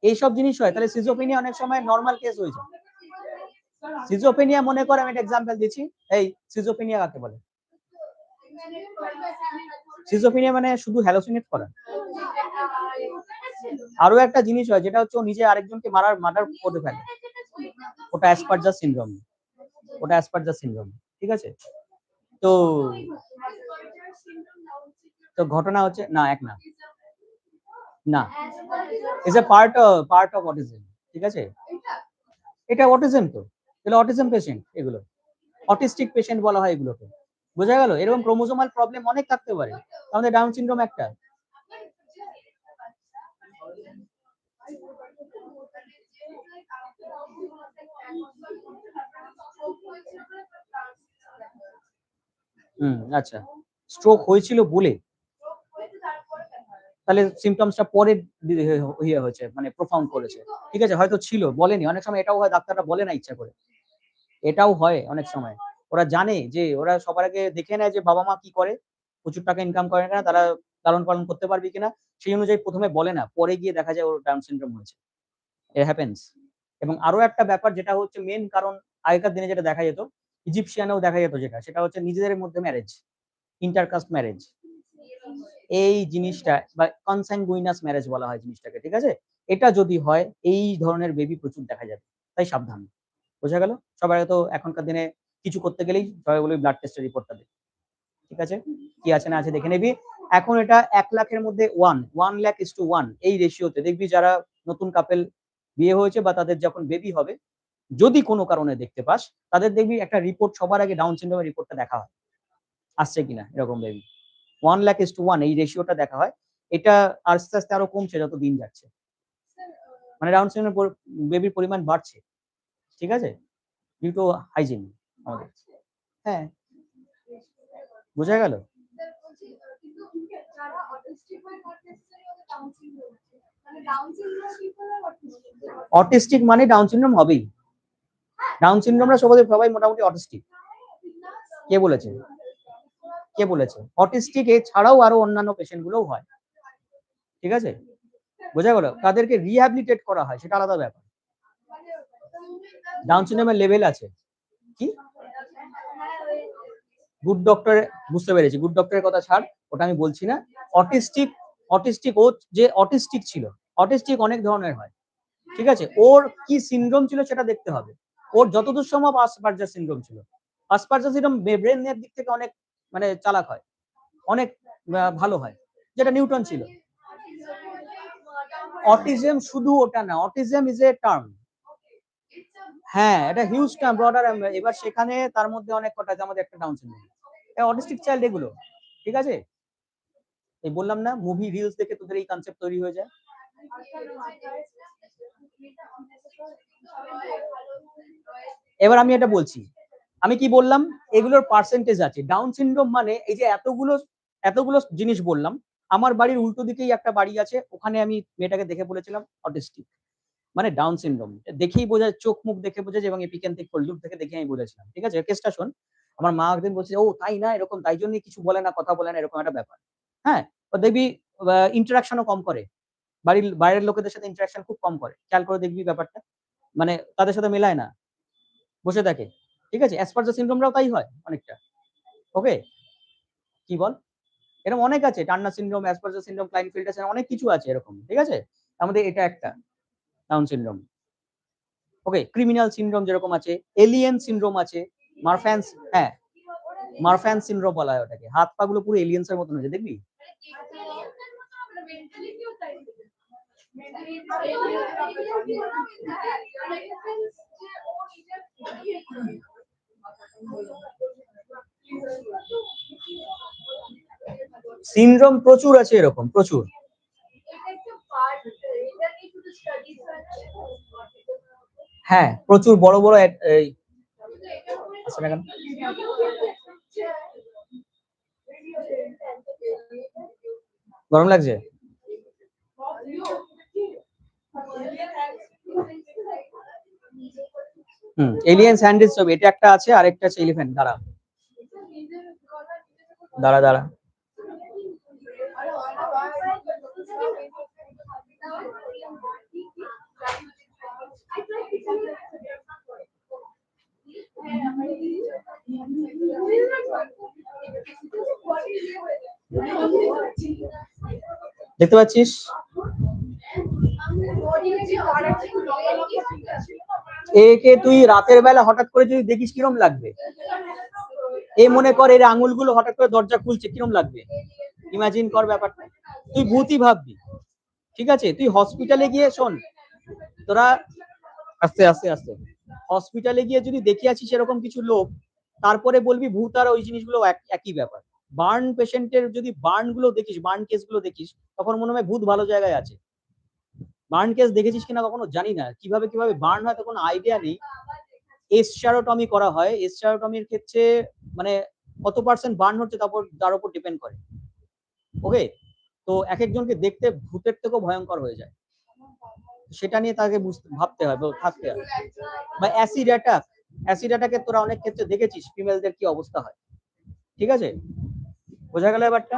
এইসব জিনিস হয়, তাহলে সিজোফ্রেনিয়া অনেক সময় নর্মাল কেস হয়েছে। সিজোফ্রেনিয়া মনে করে, আমি একটা এক্সাম্পল দিচ্ছি, এই সিজোফ্রেনিয়া কাকে বলে? সিজোফ্রেনিয়া মানে শুধু হ্যালোসিনেট করা। আরো একটা জিনিস হয় যেটা হচ্ছে ও নিজে আরেকজনকে মার্ডার করে ফেলে, ওটা অ্যাসপারজার সিনড্রোম, ওটা অ্যাসপারজার সিনড্রোম, ঠিক আছে? তো তো ঘটনা হচ্ছে না, এক না, না, is a part of autism, ঠিক আছে? এটা অটিজম, তো তাহলে অটিজম পেশেন্ট, এগুলো অটিস্টিক পেশেন্ট বলা হয় এগুলোকে, বোঝা গেল? এরকম ক্রোমোজোমাল প্রবলেম অনেক থাকতে পারে, আমাদের ডাউন সিনড্রোম একটা। আচ্ছা, স্ট্রোক হয়েছিল বলে তাহলে সিমটমসটা পরে ইয়ে হয়েছে, মানে প্রফাউন্ড করেছে, ঠিক আছে? হয়তো ছিল, বলেনি, অনেক সময় এটাও হয় ডাক্তাররা বলে না ইচ্ছা করে, এটাও হয় অনেক সময়। ওরা জানে যে ওরা সবার আগে দেখে নেয় যে বাবা মা কি করে, প্রচুর টাকা ইনকাম করে কিনা, তারা লালন পালন করতে পারবে কিনা, সেই অনুযায়ী প্রথমে বলে না, পরে গিয়ে দেখা যায় ওর ডাউন সিনড্রোম হয়েছে। It happens. এবং আরো একটা ব্যাপার যেটা হচ্ছে মেন কারণ, আগেকার দিনে যেটা দেখা যেত, ইজিপশিয়ানেও দেখা যেত, যেটা সেটা হচ্ছে নিজেদের মধ্যে ম্যারেজ, ইন্টারকাস্ট ম্যারেজ, এই জিনিসটা বা কনসাংগুইনাস ম্যারেজ বলা হয় জিনিসটাকে, ঠিক আছে? এটা যদি হয় এই ধরনের বেবি প্রচুর দেখা যাবে, তাই সাবধান, বোঝা গেল? সবাই তো এখনকার দিনে কিছু করতে গেলেই সবাই বলে ব্লাড টেস্টের রিপোর্টটা দে, ঠিক আছে? কি আছে না আছে দেখে নিবি। এখন এটা 1 লাখের মধ্যে 1 লাখ ইস টু 1 এই রেশিওতে দেখবি, যারা নতুন কাপেল বিয়ে হয়েছে বা তাদের যখন বেবি হবে, যদি কোনো কারণে দেখতে পাস, তাদের দেখবি একটা রিপোর্ট সবার আগে ডাউন সিনড্রোমের রিপোর্টটা দেখা হয়, আসছে কিনা এরকম বেবি। 1 লাখ ইস টু 1 এই রেশিওটা দেখা হয়। এটা আস্তে আস্তে আরো কমছে যত দিন যাচ্ছে, মানে ডাউন সিনড্রোমের বেবির পরিমাণ বাড়ছে, ঠিক আছে? ডিউ টু হাইজিন আমাদের। হ্যাঁ, বোঝা গেল? অটিস্টিক মানে ডাউন সিনড্রোম হবেই, ডাউন সিনড্রোমরা সবাই মোটামুটি অটিস্টিক। কে বলেছে? কে বলেছে? অটিস্টিক এছাড়াও আরো অন্যান্য পেশেন্ট গুলোও হয়, ঠিক আছে? বোঝা গেল? তাদেরকে রিহ্যাবিলিটেট করা হয়, সেটা আলাদা ব্যাপার। ডাউন সিনড্রোমের লেভেল আছে কি? গুড ডক্টর, বুঝতে পেরেছি, গুড ডক্টরের কথা ছাড়, ওটা আমি বলছি না। অটিস্টিক, অটিস্টিক ও যে অটিস্টিক ছিল, অটিস্টিক অনেক ধরনের হয়, ঠিক আছে? ওর কি সিনড্রোম ছিল সেটা দেখতে হবে। ওর যতদূর সম্ভব আসপারজার সিনড্রোম ছিল। আসপারজার সিনড্রোম ব্রেনের দিক থেকে অনেক মানে চালাক হয়, অনেক ভালো হয়, যেটা নিউটন ছিল। অটিজম শুধু ওটা না, অটিজম ইজ এ টার্ম, হ্যাঁ, এটা হিউজ টার্ম, ব্রডার। এবার সেখানে তার মধ্যে অনেক কটা আছে, আমাদের একটা ডাউন সিনড্রোম, অটিস্টিক চাইল্ড এগুলো, ঠিক আছে? এই বললাম না, মুভি রিলস দেখে তোদের এই কনসেপ্ট তৈরি হয়ে যায়। এবার আমি এটা বলছি, আমি কি বললাম, এগুলোর পার্সেন্টেজ আছে। ডাউন সিনড্রোম মানে এই যে এতগুলো জিনিস বললাম, আমার বাড়ির উল্টো দিকেই একটা বাড়ি আছে, ওখানে আমি মেয়েটাকে দেখে বলেছিলাম অটিস্টিক, মানে ডাউন সিনড্রোম দেখেই বোঝা, চোখ মুখ দেখে বোঝা যায়, এবং এপিকেন্থিক ফোল্ড থেকে দেখে আমি বলেছিলাম, ঠিক আছে? কেসটা শোন, আমার মা একদিন বলছে, ও তাই না, এরকম, তাই জন্যই কিছু বলে না, কথা বলে না, এরকম একটা ব্যাপার। হ্যাঁ, তো দেখবি ইন্টারাকশনও কম করে, বাড়ির বাইরের লোকেদের সাথে ইন্টারাকশন খুব কম করে, খেয়াল করে দেখবি ব্যাপারটা, মানে তাদের সাথে মেলায় না, বসে থাকে, ঠিক আছে? অ্যাসপারজার সিনড্রোমটাও তাই হয় অনেকটা। ওকে, কি বল? এরকম অনেক আছে, টার্নার সিনড্রোম, অ্যাসপারজার সিনড্রোম, ক্লাইনফেল্টার সিনড্রোম, অনেক কিছু আছে এরকম, ঠিক আছে? আমাদের এটা একটা ডাউন সিনড্রোম। ওকে, ক্রিমিনাল সিনড্রোম যেরকম আছে, এলিয়েন সিনড্রোম আছে, মারফ্যান্স, হ্যাঁ, মারফ্যান সিনড্রোম বলা হয় ওটাকে, হাত পা গুলো পুরো এলিয়েন্স এর মতন হয়েছে, দেখবি? সিনড্রোম প্রচুর আছে এরকম, প্রচুর। হ্যাঁ, প্রচুর বড় বড় গরম লাগছে? এলিয়েন স্যান্ডউইচ ছবি, এটা একটা আছে, আরেকটা আছে এলিফ্যান্ট। দাঁড়া দাঁড়া দাঁড়া, দেখতে পাচ্ছিস? একে তুই রাতের বেলা হঠাৎ করে যদি দেখিস কিরম লাগবে? এই মনে কর এর আঙুলগুলো হঠাৎ করে দরজা খুলছে, কিরম লাগবে? ইমাজিন কর ব্যাপারটা, তুই ভূতই ভাববি। ঠিক আছে, তুই হসপিটালে গিয়ে শোন, তোরা আস্তে আস্তে আস্তে হসপিটালে গিয়ে যদি দেখে আছিস এরকম কিছু লোক, তারপরে বলবি ভূত আর ওই জিনিসগুলো একই ব্যাপার। বার্ন পেশেন্টের যদি বার্ন গুলো দেখিস, বার্ন কেস গুলো দেখিস, তখন মনে হয় ভূত ভালো জায়গায় আছে। বার্ন কেস দেখেছিস কিনা কখনো জানি না, কিভাবে কিভাবে বার্ন হয় তখন আইডিয়া নেই। এসচারোটমি করা হয়, এসচারোটমির ক্ষেত্রে মানে কত পার্সেন্ট বার্ন হচ্ছে তার উপর ডিপেন্ড করে। ওকে, তো এক একজনকে দেখতে ভূতের থেকেও ভয়ঙ্কর হয়ে যায়, সেটা নিয়ে তাকে ভাবতে হবে, থাকতে হবে। বা অ্যাসিড অ্যাটাক, অ্যাসিড অ্যাটাকে তোরা অনেক ক্ষেত্রে দেখেছিস ফিমেলদের কি অবস্থা হয়। ঠিক আছে, বোঝা গেল ব্যাপারটা?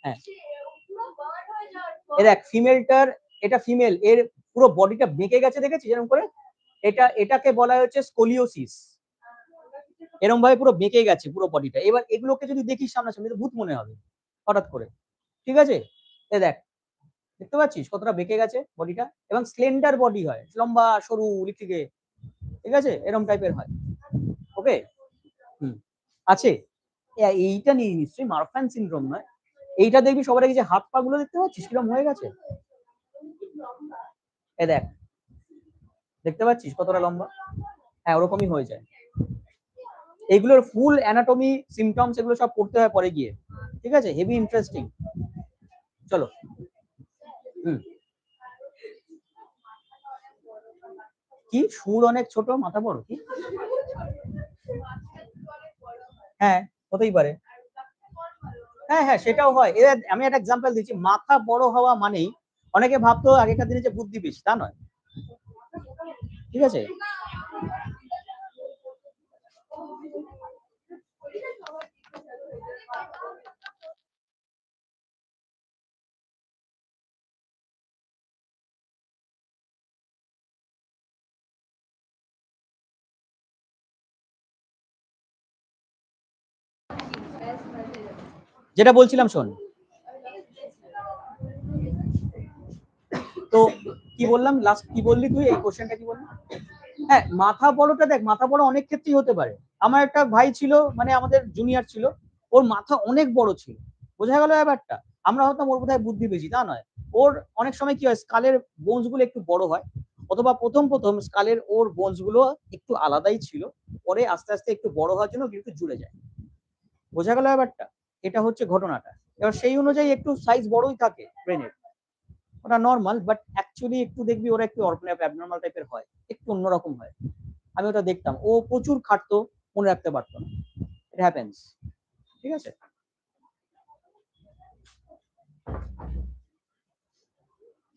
হ্যাঁ, এর এক ফিমেলটার, এটা ফিমেল, এর পুরো বডিটা বেঁকে গেছে, দেখেছিস এরকম করে? এটাকে বলা হচ্ছে স্কোলিওসিস। এরকম ভাবে পুরো বেঁকে গেছে পুরো বডিটা। এবার এগুলোকে যদি দেখিস সামনাসামনি তো ভূত মনে হবে হঠাৎ করে। ঠিক আছে, এ দেখ, দেখতে পাচ্ছিস কতটা বেঁকে গেছে বডিটা, এবং স্লেন্ডার বডি হয়, লম্বা সরু লিকটিকে। ঠিক আছে, এরকম টাইপের হয়। ওকে, আছে। এইটা নিয়ে নিশ্চয়ই মারফান সিনড্রোম নয়। এইটা দেখবি সবার আগে যে হাত পা গুলো দেখতে পাচ্ছিস কিরকম হয়ে গেছে, এ দেখ, দেখতে পাচ্ছিস কতটা লম্বা? হ্যাঁ, ওরকমই হয়ে যায়। এগুলোর ফুল অ্যানাটমি, সিমটমস এগুলো সব পড়তে হয় পরে গিয়ে। ঠিক আছে, হেভি ইন্টারেস্টিং। চলো। কি সুর অনেক ছোট মাথা বড়? কি? হ্যাঁ, হতেই পারে। হ্যাঁ হ্যাঁ, সেটাও হয়। আমি একটা এক্সাম্পল দিচ্ছি, মাথা বড় হওয়া মানেই অনেকে ভাবতো আগেকার দিনে যে বুদ্ধি বেশি, তা নয়। ঠিক আছে, যেটা বলছিলাম শোন, তো কি বললাম লাস্ট, কি বললি তুই এই কোশ্চেনটা কি বললি? হ্যাঁ, মাথা বড়টা দেখ, মাথা বড় অনেক ক্ষেত্রেই হতে পারে। আমার একটা ভাই ছিল, মানে আমাদের জুনিয়র ছিল, ওর মাথা অনেক বড় ছিল। বোঝা গেল ব্যাপারটা? আমরা হয়তো ওর বোধহয় বুদ্ধি বেশি, তা নয়। ওর অনেক সময় কি হয়, স্কালের বোনস গুলো একটু বড় হয়, অথবা প্রথম প্রথম স্কালের ওর বোনস গুলো একটু আলাদাই ছিল, পরে আস্তে আস্তে একটু বড় হওয়ার জন্য কিন্তু জুড়ে যায়। বোঝা গেল ব্যাপারটা? এটা হচ্ছে ঘটনাটা। এবার সেই অনুযায়ী একটু সাইজ বড়ই থাকে ব্রেনের, ওটা নর্মাল, বাট অ্যাকচুয়ালি একটু দেখবি ওরা একটু অ্যাবনর্মাল টাইপের হয়, একটু অন্যরকম হয়। আমি ওটা দেখতাম, ও প্রচুর খাটতো, মনে রাখতে পারতো না। It happens. ঠিক আছে,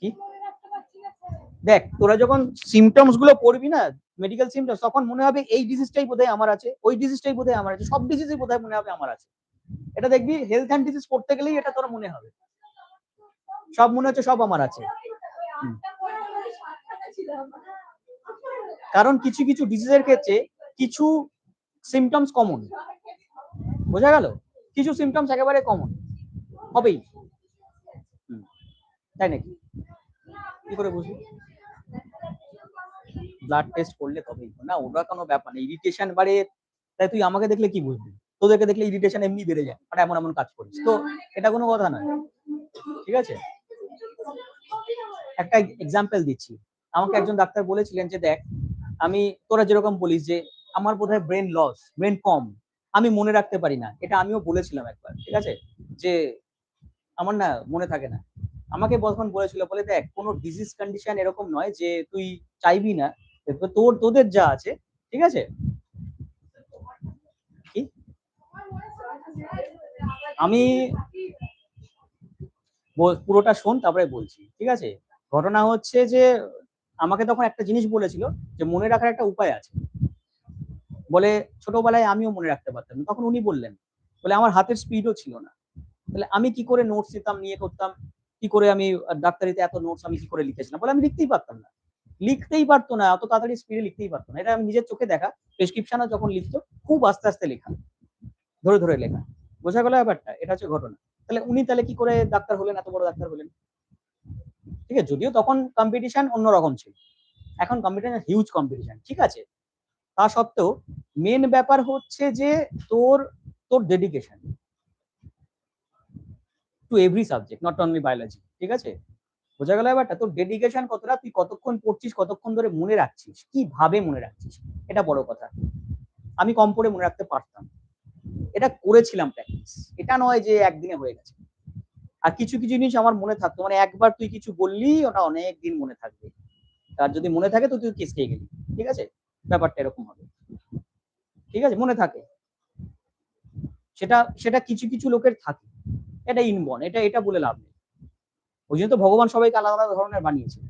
কি দেখ, তোরা যখন সিমটমস গুলো পড়বি না, মেডিকেল সিমটমস, তখন মনে হবে এই ডিজিজটাই বোধহয় আমার আছে, ওই ডিজিজটাই বোধহয় আমার আছে, সব ডিজিজই বোধহয় মনে হবে আমার আছে। এটা দেখবি হেলথ অ্যান্ড ডিজিজ পড়তে গেলেই এটা তোর মনে হবে, সব মনে হচ্ছে সব আমার আছে। কারণ কিছু কিছু ডিজিজের ক্ষেত্রে কিছু সিমটমস কমন, বোঝা গেল? কিছু সিমটমস একেবারে কমন হবেই। তাই নাকি? কি করে বুঝবি? ব্লাড টেস্ট করলে তবেই না, ওটা কোনো ব্যাপার না। ইরিটেশন বাড়ে, তাই তুই আমাকে দেখলে কি বুঝবি? তোদেরকে দেখলে ইরিটেশন এমনি বেড়ে যায়, মানে এমন এমন কাজ করিস তো, এটা কোনো কথা নয়। ঠিক আছে, একটা এক্সাম্পল দিচ্ছি। আমাকে একজন ডাক্তার বলেছিলেন যে দেখ, আমি, তোরা যেরকম বলিস যে আমার বোধহয় ব্রেন লস, ব্রেন কম, আমি মনে রাখতে পারি না, এটা আমিও বলেছিলাম একবার। ঠিক আছে, যে আমার না মনে থাকে না। আমাকে বলখন বলেছিল, বলে দেখ কোনো ডিজিজ কন্ডিশন এরকম নয় যে তুই চাইবি না, তোদের যা আছে, ঠিক আছে, কি আমি পুরোটা শোন তারপরে বলছি। ঠিক আছে, ঘটনা হচ্ছে যে আমাকে তখন একটা জিনিস বলেছিল যে মনে রাখার একটা উপায় আছে। বলে ছোটবেলায় আমিও মনে রাখতে পারতাম না। তখন উনি বললেন, বলে আমার হাতের স্পিডও ছিল না, তাহলে আমি কি করে নোটস দিতাম, নিয়ে করতাম, কি করে আমি ডাক্তারিতে এত নোটস আমি কি করে লিখেছিলাম, বলে আমি লিখতেই পারতাম না, লিখতেই পারতো না, অত তাড়াতাড়ি স্পিডে লিখতেই পারতো না। এটা আমি নিজের চোখে দেখা, প্রেসক্রিপশনও যখন লিখতো খুব আস্তে আস্তে লেখা। ধরে ধরে লেখা। বোঝা গেল ব্যাপারটা? এটা হচ্ছে ঘটনা। তাহলে উনি তাহলে কি করে ডাক্তার হলেন, এত বড় ডাক্তার হলেন? ঠিক আছে, যদিও তখন কম্পিটিশন অন্যরকম ছিল, এখন কম্পিটিশন হিউজ কম্পিটিশন, ঠিক আছে। তা সত্ত্বেও মেন ব্যাপার হচ্ছে যে তোর তোর dedication to every subject, not only biology, ঠিক আছে। বোঝা গেল ব্যাপারটা? তোর ডেডিকেশন কতটা, তুই কতক্ষণ পড়ছিস, কতক্ষণ ধরে মনে রাখছিস, কিভাবে মনে রাখছিস, এটা বড় কথা। আমি কম পড়ে মনে রাখতে পারতাম, এটা করেছিলাম প্র্যাকটিস, এটা নয় যে একদিনে হয়ে গেছে। আর কিছু কিছু জিনিস আমার মনে থাকতো, মানে একবার তুই কিছু বললি ওটা অনেক দিন মনে থাকবে, তার যদি মনে থাকে তো তুই কেস খেয়ে গেলি, ঠিক আছে, ব্যাপারটা এরকম হবে, ঠিক আছে, মনে থাকে। সেটা সেটা কিছু কিছু লোকের থাকে, এটা ইনবর্ন, এটা এটা বলে লাভ নেই। ওই জন্য তো ভগবান সবাইকে আলাদা আলাদা ধরনের বানিয়েছে।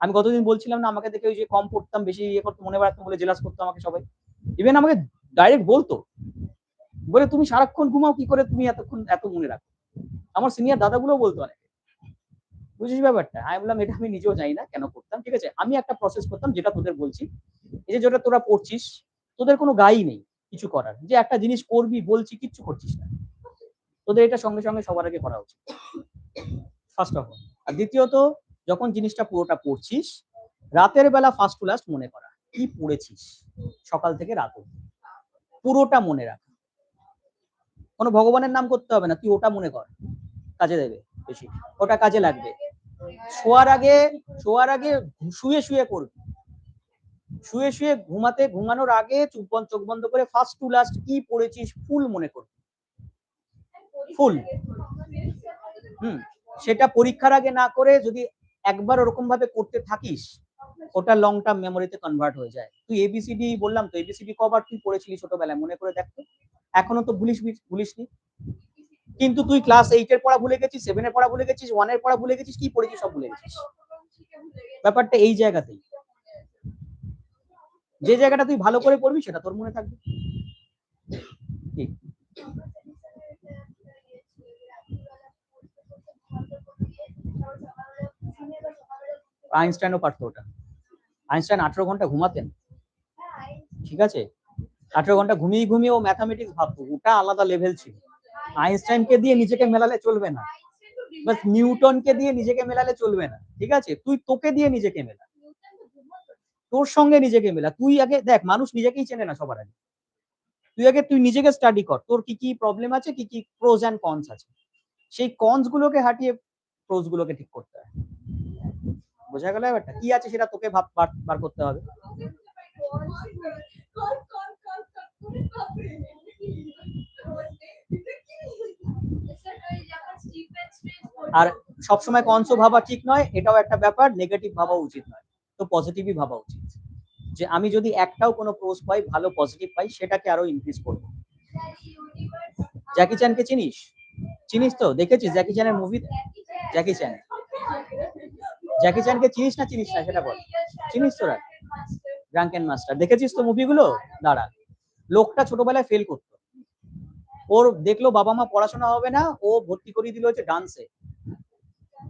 আমি গতদিন বলছিলাম না, আমাকে দেখে ওই যে কম পড়তাম, বেশি ইয়ে করতো, মনে রাখতাম বলে জেলাস করতো আমাকে সবাই, ইভেন আমাকে ডাইরেক্ট বলতো, বলে তুমি সারাক্ষণ ঘুমাও কি করে, তুমি এতক্ষণ এত মনে রাখো। আমার সিনিয়র দাদাগুলো বলতো অনেক, বুঝিস ব্যাপারটা? আমি বললাম এটা আমি নিজেও জানি না কেন করতাম, ঠিক আছে। আমি একটা প্রসেস করতাম, যেটা তোদের বলছি, এই যে যেটা তোরা পড়ছিস, তোদের কোনো গাই নেই কিছু করার, যে একটা জিনিস করবি বলছি কিচ্ছু করছিস না, তোদের এটা সঙ্গে সঙ্গে সবার আগে করা উচিত, ফার্স্ট অফ অল। আর দ্বিতীয়ত, যখন জিনিসটা পুরোটা পড়ছিস, রাতের বেলা ফার্স্ট টু লাস্ট মনে করা কি পড়েছিস, সকাল থেকে রাত অবধি পুরোটা মনে রাখ। কোনো ভগবানের নাম করতে হবে না, তুই ওটা মনে কর, কাজে দেবে বেশি, ওটা কাজে লাগবে। শোয়ার আগে, শোয়ার আগে শুয়ে শুয়ে করবি, শুয়ে শুয়ে ঘুমানোর আগে চোখ বন্ধ করে ফার্স্ট টু লাস্ট কি পড়েছিস ফুল মনে করবি, ফুল। সেটা পরীক্ষার আগে না করে যদি একবার ওরকম ভাবে করতে থাকিস, ওটা লং টার্ম মেমোরিতে কনভার্ট হয়ে যায়। তুই এবিসিডি বললাম তো, এবিসিডি কবার তুই পড়েছিলি ছোটবেলায় মনে করে দেখতো, এখনো তো ভুলিসনি, কিন্তু তুই ক্লাস 8 এর পড়া ভুলে গেছিস, 7 এর পড়া ভুলে গেছিস, 1 এর পড়া ভুলে গেছিস, কি পড়েছিস সব ভুলে গেছিস। ব্যাপারটা এই জায়গাতেই, যে জায়গাটা তুই ভালো করে পড়বি সেটা তোর মনে থাকবে। ঠিক। আইনস্টাইনও পারতো ওটা। আইনস্টাইন 18 ঘন্টা ঘুমাতেন, ঠিক আছে, 18 ঘন্টা ঘুমিয়ে ঘুমিয়ে ও ম্যাথামেটিক্স ভাবতো, ওটা আলাদা লেভেল ছিল। আইনস্টাইনকে দিয়ে নিজেকে মেলালে চলবে না, বাস নিউটনকে দিয়ে নিজেকে মেলালে চলবে না, ঠিক আছে, তুই তোকে দিয়ে নিজেকে মেলা, তোর সঙ্গে নিজেকে মেলা। তুই আগে দেখ, মানুষ নিজেকেই চেনে না সবার আগে, তুই নিজেকে স্টাডি কর, তোর কি কি প্রবলেম আছে, কি কি প্রোজ এন্ড কনস আছে, সেই কনস গুলোকে হাটিয়ে প্রোজ গুলোকে ঠিক করতে হয়। বোঝা গেল ব্যাপারটা? কি আছে সেটা তোকে বার করতে হবে। আর সবসময় কনসো ভাবা ঠিক নয়, এটাও একটা ব্যাপার, নেগেটিভ ভাবা উচিত নয়, তো পজিটিভই ভাবা উচিত, যে আমি যদি একটাও কোনো প্রোজ পাই, ভালো পজিটিভ পাই, সেটাকে আরো ইনক্রিজ করবো। জ্যাকি চ্যানকে চিনিস? চিনিস তো, দেখেছিস জ্যাকি চ্যানের মুভি? জ্যাকি চ্যান, জ্যাকি চ্যানকে চিনিস না চিনিস না সেটা বল। চিনিস তোরা? ড্রাঙ্কেন মাস্টার দেখেছিস তো মুভিগুলো? দাঁড়া, লোকটা ছোটবেলায় ফেল করতো, ওর দেখলো বাবা মা পড়াশোনা হবে না, ও ভর্তি করিয়ে দিল হচ্ছে ডান্সে,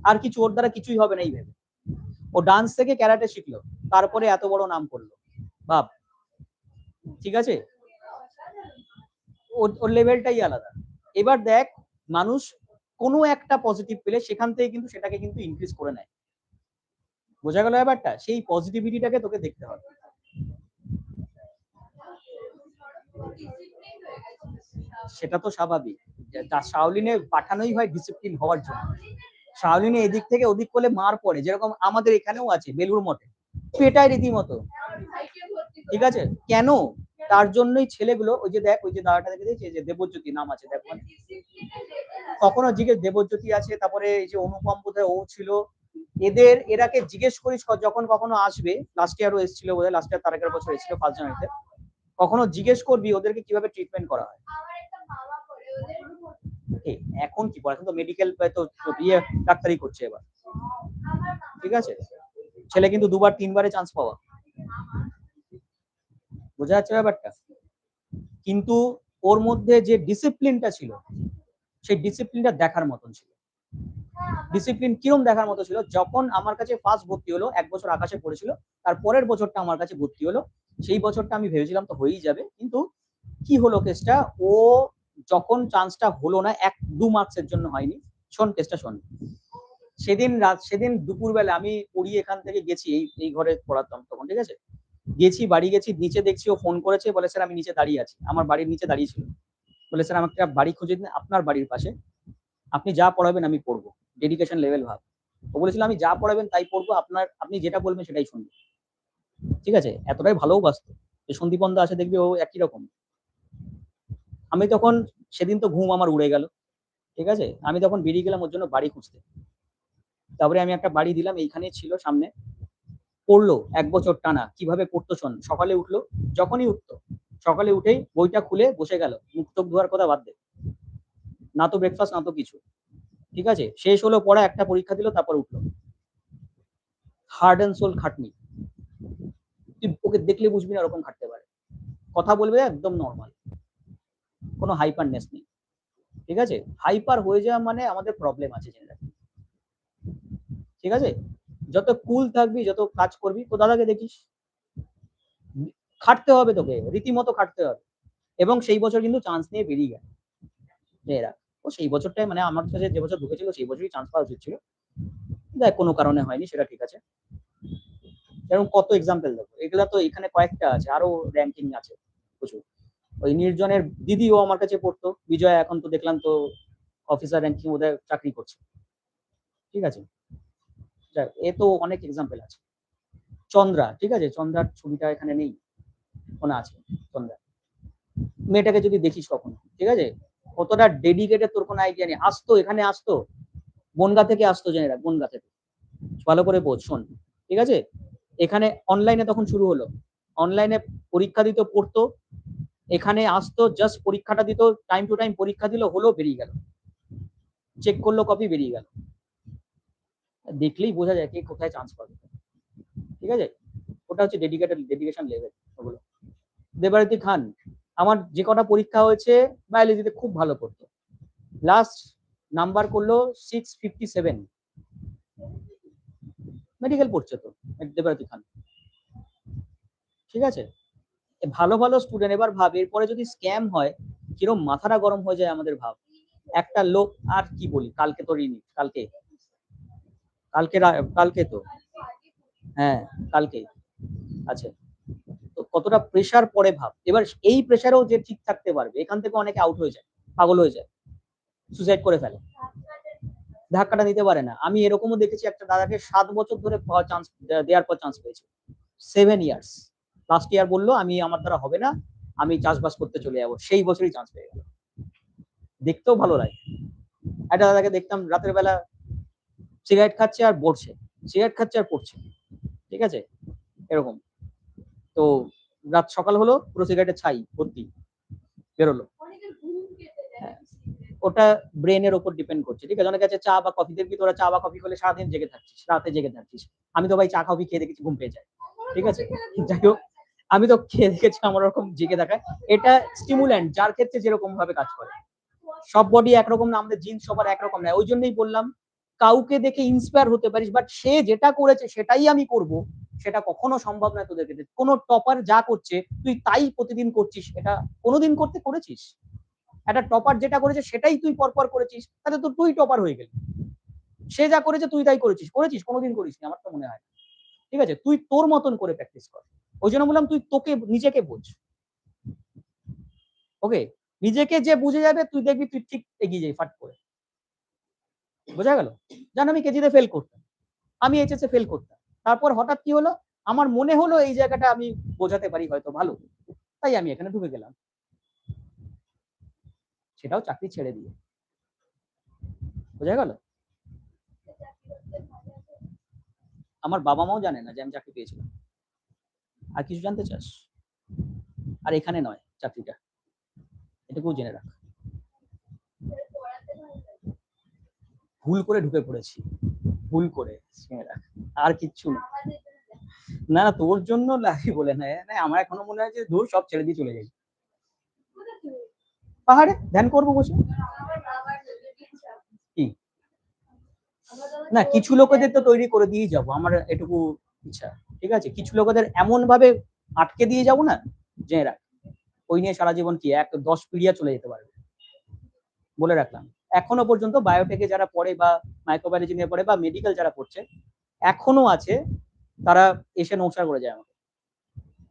আর কিছু ওর দ্বারা কিছুই হবে না এই ভেবে ও ডান্স থেকে ক্যারাটে শিখলো, তারপরে এত বড় নাম করলো, বাপ, ঠিক আছে, ওর লেভেলটাই আলাদা। এবার দেখ, মানুষ কোনো একটা পজিটিভ পেলে সেখান থেকে কিন্তু সেটাকে কিন্তু ইনক্রিজ করে নেয়। বোঝা গেল ব্যাপারটা? সেই পজিটিভিটিটাকে তোকে দেখতে হবে। সেটা তো স্বাভাবিক, শাওলিনে পাঠানোই হয় ডিসিপ্লিন হওয়ার জন্য। শাওলিনে এদিক থেকে ওদিক করলে মার পড়ে, যেরকম আমাদের এখানেও আছে বেলুর মঠে, পেটায় রীতিমতো, ঠিক আছে, কেন? তার জন্যই ছেলেগুলো, ওই যে দেখ, ওই যে দাদাটা দেখে দিয়েছে, যে দেবজ্যোতি নাম আছে দেখ, মানে কখনো জিজ্ঞেস, দেবজ্যোতি আছে, তারপরে এই যে অনুপম বোধহয় ও ছিল, এরাকে জিজ্ঞেস করিস যখন কখনো আসবে, লাস্ট ইয়ারও এসেছিল বোধহয়, লাস্ট ইয়ার তার আগের বছর এসেছিল 1 জানুয়ারিতে, কখনো জিজ্ঞেস করবি ওদেরকে কিভাবে ট্রিটমেন্ট করা হয়। এখন কি পড়া, এখন তো মেডিকেল তো ইয়ে ডাক্তারি করছে এবার, ঠিক আছে, ছেলে কিন্তু 2-3 বারে চান্স পাওয়া, বোঝা যাচ্ছে ব্যাপারটা? কিন্তু ওর মধ্যে যে ডিসিপ্লিনটা ছিল, সেই ডিসিপ্লিনটা দেখার মতন ছিল। ডিসিপ্লিন কিরম দেখার মতো ছিল, যখন আমার কাছে ফার্স্ট ভর্তি হলো, 1 বছর আকাশে পড়েছিল, তার পরের বছরটা আমার কাছে ভর্তি হলো, সেই বছরটা আমি ভেবেছিলাম তো হয়েই যাবে, কিন্তু কি হলো কেসটা, ও যখন চান্সটা হলো না, 1-2 মার্কসের জন্য হয়নি, শোন কেসটা শোন। সেদিন দুপুরবেলা আমি পড়ি, এখান থেকে গেছি, এই ঘরে পড়াতাম তখন, ঠিক আছে, গেছি বাড়ি গেছি, নিচে দেখছি ও ফোন করেছে, বলে স্যার আমি নিচে দাঁড়িয়ে আছি, আমার বাড়ির নিচে দাঁড়িয়ে ছিল, বলে স্যার আমাকে একটা বাড়ি খুঁজে দিন আপনার বাড়ির পাশে, আপনি যা পড়াবেন আমি পড়বো, ডেডিকেশন লেভেল ভাব। ও বলেছিল আমি যা পড়াবেন তাই পড়বো, আপনি যেটা বলবেন সেটাই শুনবো। ঠিক আছে, এতটাই ভালোবাসতো। সন্দীপন দা আছে দেখবি, ও একই রকম। আমি তখন, সেদিন তো ঘুম আমার উড়ে গেল, ঠিক আছে, আমি তখন বেরিয়ে গেলাম ওর জন্য বাড়ি খুঁজতে। তারপরে আমি একটা বাড়ি দিলাম, এইখানেই ছিল সামনে। পড়লো 1 বছর টানা, কিভাবে পড়তো শোন। সকালে উঠলো, যখনই উঠতো, সকালে উঠেই বইটা খুলে বসে গেল, মুখ চোখ ধোয়ার কথা বাদ দে, না তো ব্রেকফাস্ট না তো কিছু। ঠিক আছে, শেষ হলো পড়া, একটা পরীক্ষা দিল, তারপর উঠলো। হার্ড অ্যান্ড সোল খাটনি, তুই ওকে দেখলে বুঝবি না ওরকম খাটতে পারে। কথা বলবে একদম নর্মাল, কোনো হাইপারনেস নেই। ঠিক আছে, হাইপার হয়ে যাওয়া মানে আমাদের প্রবলেম আছে, জেনে রাখি। ঠিক আছে, যত কুল থাকবি, যত কাজ করবি, তো দাদাকে দেখিস, খাটতে হবে তোকে, রীতিমতো খাটতে হবে। এবং সেই বছর কিন্তু চান্স নিয়ে বেরিয়ে গেল মেয়েরা। ও সেই বছরটাই, মানে আমার কাছে যে বছর ঢুকেছিল সেই বছরই চান্স পাওয়া উচিত ছিল, দেখ কোনো কারণে হয়নি, সেটা ঠিক আছে। এরকম কত এক্সাম্পল দেখো, এগুলা তো এখানে কয়েকটা আছে, আরো র্যাঙ্কিং আছে প্রচুর। ওই নির্জনের দিদিও আমার কাছে পড়তো, বিজয় এখন তো দেখলাম তো অফিসার র্যাঙ্কিং ওদের চাকরি করছে। ঠিক আছে, এ তো অনেক এক্সাম্পল আছে। চন্দ্রা, ঠিক আছে, চন্দ্রার ছবিটা এখানে নেই, ওনা আছে চন্দ্রা। মেয়েটাকে যদি দেখিস কখনো, ঠিক আছে, কতটা ডেডিকেটেড তোর কোনো আইডিয়া নেই। আসতো এখানে, আসতো বনগা থেকে আসতো, জেনে রাখ, বনগা থেকে। ভালো করে বোঝ, শোন, ঠিক আছে, এখানে অনলাইনে তখন শুরু হলো, অনলাইনে পরীক্ষা দিত, পড়তো, এখানে আসতো, জাস্ট পরীক্ষাটা দিত, টাইম টু টাইম পরীক্ষা দিল, হলো, বেরিয়ে গেল, চেক করলো কপি, বেরিয়ে গেল। দেখলেই বোঝা যায় কে কোথায় চান্স পাবে। ঠিক আছে, ওটা হচ্ছে ডেডিকেশন লেভেল ওগুলো। দেবারতী খান, আমার যে কটা পরীক্ষা হয়েছে বায়োলজিতে খুব ভালো করতো, লাস্ট নাম্বার করলো 657, মেডিকেল পড়ছে তো দেবারতী খান। ঠিক আছে, ভালো ভালো স্টুডেন্ট। এবার ভাব, এরপরে যদি স্ক্যাম হয়, কিরকম মাথাটা গরম হয়ে যায় আমাদের, ভাব। একটা লোক, আর কি বলি, কালকে তো রিনি, কালকে কালকে কালকে তো, হ্যাঁ কালকে আছে, তো কতটা প্রেশার পড়ে ভাব। এবার এই প্রেশারেও যে ঠিক থাকতে পারবে, এখান থেকে অনেকে আউট হয়ে যায়, পাগল হয়ে যায়, সুসাইড করে ফেলে, ধাক্কাটা নিতে পারে না। আমি এরকমও দেখেছি একটা দাদাকে 7 বছর ধরে চান্স দেওয়ার পর চান্স পেয়েছে, 7 ইয়ার্স। লাস্ট ইয়ার বললো আমি, আমার দ্বারা হবে না, আমি চাষবাস করতে চলে যাবো, সেই বছরই চান্স পেয়ে গেল। দেখতেও ভালো লাগে। একটা দাদাকে দেখতাম রাতের বেলা সিগারেট খাচ্ছে আর পড়ছে, সিগারেট খাচ্ছে আর পড়ছে। ঠিক আছে, এরকম। তো রাত সকাল হলো, পুরো সিগারেটের ছাই ভর্তি বেরোলো। হ্যাঁ, ওটা ব্রেনের ওপর ডিপেন্ড করছে। ঠিক আছে, অনেক আছে চা বা কফি, দেখবি তোরা চা বা কফি খেলে সারাদিন জেগে থাকছিস, রাতে জেগে থাকছিস। আমি তো ভাই চা কফি খেয়ে দেখেছি ঘুম পেয়ে যায়। ঠিক আছে, যাই হোক, আমি তো খেয়ে দেখেছি আমার ওরকম জেগে থাকায়। এটা স্টিমুল্যান্ট, যার ক্ষেত্রে যেরকম ভাবে কাজ করে। সব বডি একরকম না, আমাদের জিন্স সবার একরকম না। ওই জন্যই বললাম, কাউকে দেখে ইন্সপায়ার হতে পারিস, বাট সে যেটা করেছে সেটাই আমি করব, সেটা কখনো সম্ভব নয় তোদেরকে। কোনো টপার যা করছে তুই তাই প্রতিদিন করছিস, এটা কোনোদিন করেছিস? একটা টপার যেটা করেছে সেটাই তুই পরপর করেছিস, তাহলে তো তুই টপার হয়ে গেলি। সে যা করেছে তুই তাই করেছিস কোনোদিন করিসনি, আমার তো মনে হয়। ঠিক আছে, তুই তোর মতন করে প্র্যাকটিস কর। ওই জন্য বললাম তুই তোকে নিজেকে বোঝ। ওকে, নিজেকে যে বুঝে যাবে, তুই দেখবি তুই ঠিক এগিয়ে যাই ফাট করে। বোঝা গেল? জানো আমি কেজিতে ফেল করতাম, আমি এইচএসে ফেল করতাম, তারপর হঠাৎ কি হলো, আমার মনে হলো এই জায়গাটা আমি বোঝাতে পারি হয়তো ভালো, তাই আমি এখানে ঢুকে গেলাম, সেটাও চাকরি ছেড়ে দিয়ে। বোঝা গেল? আমার বাবা মাও জানে না যে আমি চাকরি পেয়েছিলাম। আর কিছু জানতে চাস? আর এখানে নয় চাকরিটা, এটুকু জেনে রাখ। ভুল করে ঢুকে পড়েছি, ভুল করে, জেনে রাখ, আর কিচ্ছু না। না না, তোর জন্য লাগি বলে না, আমার এখনো মনে হয় যে দূর সব ছেড়ে দিয়ে চলে যাই, পাহাড়ে ধ্যান করবো বসে। কি না, কিছু লোকেদের তো তৈরি করে দিয়ে যাবো, আমার এটুকু ইচ্ছা। ঠিক আছে, কিছু লোকেদের এমন ভাবে আটকে দিয়ে যাবো না, জেনে রাখ, ওই নিয়ে সারা জীবন কি 10 পিরিয়ড চলে যেতে পারবে, বলে রাখলাম। এখনো পর্যন্ত বায়োটেকে যারা পড়ে বা মাইক্রোবায়োলজি নিয়ে পড়ে বা মেডিকেল যারা পড়ছে এখনো আছে, তারা এসে নমস্কার করে যায় আমাকে।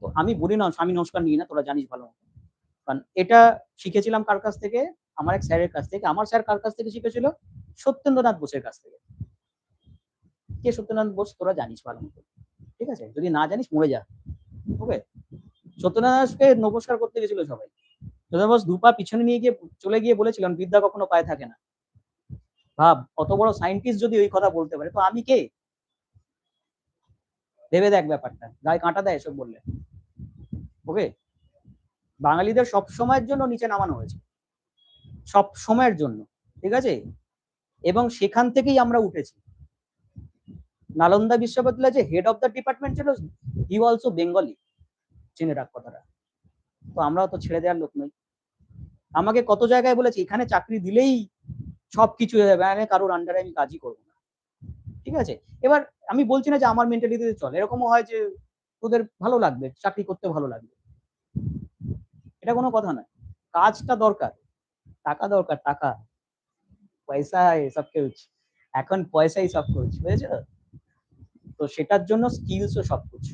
তো আমি বলি না আমি নমস্কার নিই না, তোরা জানিস ভালো মতো। কারণ এটা শিখেছিলাম কার কাছ থেকে? আমার এক স্যারের কাছ থেকে। আমার স্যার কার কাছ থেকে শিখেছিল? সত্যেন্দ্রনাথ বোসের কাছ থেকে। কে সত্যেন্দ্রনাথ বোস? তোরা জানিস ভালো মতো, ঠিক আছে? যদি না জানিস মরে যা, ওকে? সত্যেন্দ্রনাথ দাসকে নমস্কার করতে গেছিল সবাই। সত্যেন্দ্রনাথ বোস দুপা পিছনে নিয়ে গিয়ে চলে গিয়ে বলেছিলেন বিদ্যা কখনো পায়ে থাকে না। ভাব, অত বড় সায়েন্টিস্ট যদি ওই কথা বলতে পারে, তো আমি কে? ভেবে দেখ ব্যাপারটা, গায়ে কাঁটা দেয় এসব বললে, ওকে? বাঙালিদের সব সময়ের জন্য নিচে নামানো হয়েছে, সব সময়ের জন্য, ঠিক আছে? এবং সেখান থেকেই আমরা উঠেছি। নালন্দা বিশ্ববিদ্যালয়ে যে হেড অফ দ্য ডিপার্টমেন্ট ছিল, হি অলসো বেঙ্গলি, জেনে রাখ কথাটা। তো আমরাও তো ছেড়ে দেওয়ার লোক নই। আমাকে কত জায়গায় বলেছে এখানে চাকরি দিলেই সবকিছু হয়ে যাবে, আমি কারোর আন্ডারে আমি কাজই করবো না, ঠিক আছে? এবার আমি বলছি না যে আমার মেন্টালিটিতে চলে, এরকমও হয় যে তোদের ভালো লাগবে, চাকরি করতে ভালো লাগবে, এটা কোনো কথা নয়। কাজটা দরকার, টাকা দরকার, টাকা পয়সা সব কিছু, এখন পয়সাই সব কিছু, বুঝেছো? তো সেটার জন্য স্কিলসও সবকিছু,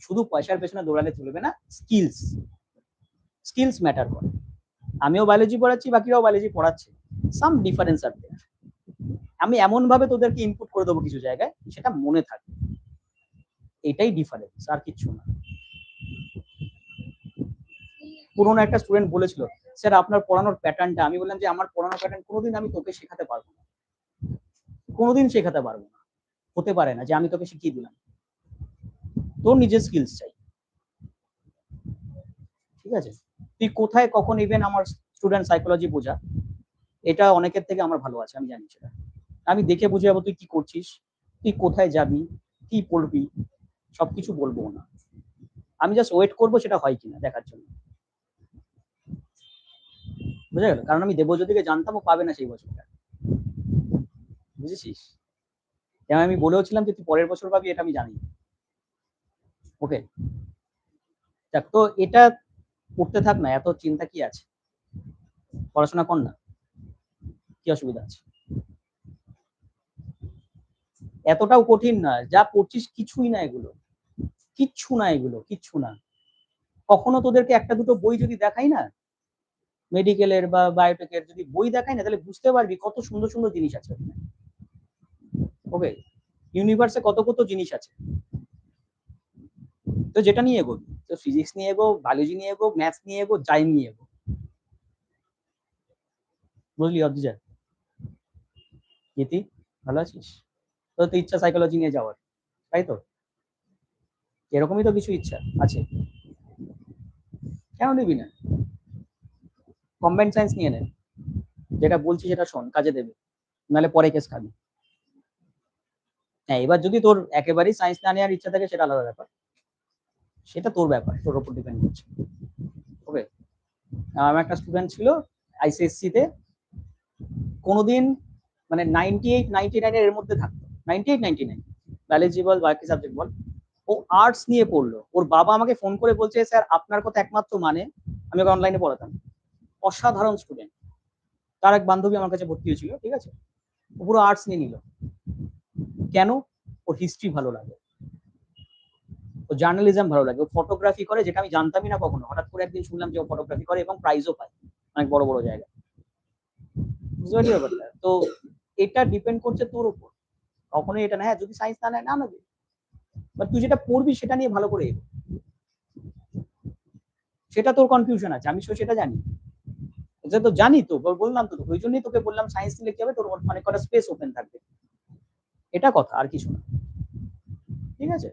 শুধু পয়সার পেছনে দৌড়ালে চলবে না, স্কিলস, স্কিলস ম্যাটার করে। আমিও বায়োলজি পড়াচ্ছি, বাকিরাও বায়োলজি পড়াচ্ছে, সাম ডিফারেন্স আর দেয়ার। আমি এমন ভাবে তোদেরকে ইনপুট করে দেবো কিছু জায়গায় সেটা মনে থাকবে, এটাই ডিফারেন্স, আর কিছু না। পুরোনো একটা স্টুডেন্ট বলেছিল, স্যার আপনার পড়ানোর প্যাটার্নটা, আমি বললাম যে আমার পড়ানোর প্যাটার্ন কোনোদিন আমি তোকে শেখাতে পারবো না, কোনোদিন শেখাতে পারবো না, হতে পারে না যে আমি তোকে শিখিয়ে দিলাম, তোর নিজের স্কিলস চাই, ঠিক আছে? তুই কোথায় কখন, ইভেন আমার স্টুডেন্ট সাইকোলজি বোঝা, এটা অনেকের থেকে আমার ভালো আছে, আমি জানি সেটা। আমি দেখে বুঝে যাবো তুই কি করছিস, তুই কোথায় যাবি, কি পড়বি, সবকিছু বলবো না, আমি জাস্ট ওয়েট করবো সেটা হয় কিনা দেখার জন্য, বুঝা গেল? কারণ আমি দেবজ্যোতিকে জানতাম ও পাবে না সেই বছরটা, বুঝেছিস? যেমন আমি বলেওছিলাম যে তুই পরের বছর পাবি, এটা আমি জানি, ওকে? দেখ, তো এটা করতে থাক না, এত চিন্তা কি আছে, পড়াশোনা কর না, কি অসুবিধা আছে? এতটাও কঠিন না, যা পড়ছিস কিছুই না এগুলো, কিচ্ছু না এগুলো, কিচ্ছু না। কখনো তোদেরকে একটা দুটো বই যদি দেখাই না, মেডিকেলের বা বায়োটেকের যদি বই দেখাই না, তাহলে বুঝতে পারবি কত সুন্দর সুন্দর জিনিস আছে, ওকে? ইউনিভার্সে কত কত জিনিস আছে, তো যেটা নিয়ে এগোবি, তো ফিজিক্স নিয়ে এগো, বায়োলজি নিয়ে এগো, ম্যাথস নিয়ে এগো, যাই নিয়ে এগো, বুঝলি অদ্রিজা? ইতি, ভালো আছিস? তো তুই ইচ্ছা সাইকোলজি নিয়ে যাওয়ার, তাই তো? এরকমই তো কিছু ইচ্ছা আছে, কেন নিবি না? কম্বাইন্ড সায়েন্স নিয়ে নে, যেটা বলছি সেটা শোন, কাজে দেবে, নাহলে পরে কেস খাবি। হ্যাঁ, এবার যদি তোর একেবারেই সায়েন্স না নেওয়ার ইচ্ছা থাকে সেটা আলাদা ব্যাপার, সেটা তোর ব্যাপার, তোর উপর ডিপেন্ড করছে, ওকে? আমার একটা স্টুডেন্ট ছিল আইসিএসসি তে, কোনোদিন মানে 98-99 এর মধ্যে থাকতো, 98-99, বায়োলজি বল বাকি সাবজেক্ট বল, ও আর্টস নিয়ে পড়লো। ওর বাবা আমাকে ফোন করে বলছে, স্যার আপনার কথা একমাত্র মানে, আমি ওকে অনলাইনে পড়াতাম, অসাধারণ স্টুডেন্ট। তার এক বান্ধবী আমার কাছে ভর্তি হয়েছিল, ঠিক আছে? ও পুরো আর্টস নিয়ে নিল, কেন? ওর হিস্ট্রি ভালো লাগে, ও জার্নালিজম ভালো লাগে, ও ফটোগ্রাফি করে, যেটা আমি জানতামই না কখনো, হঠাৎ করে একদিন শুনলাম যে ও ফটোগ্রাফি করে এবং প্রাইজও পায় অনেক বড় বড় জায়গায়, বুঝতে পারলি ব্যাপারটা? তো এটা ডিপেন্ড করছে তোর উপর, কখনোই এটা না হ্যাঁ যদি সায়েন্স না নেয় না নেবে, বাট তুই যেটা পড়বি সেটা নিয়ে ভালো করে এগো, সেটা তোর কনফিউশন আছে, আমি সেটা জানি, এটা তো জানি, তো বললাম তো, ওই জন্যই তোকে বললাম সায়েন্স নিলে কি হবে, তোর অনেক কটা স্পেস ওপেন থাকবে, এটা কথা, আর কিছু না, ঠিক আছে?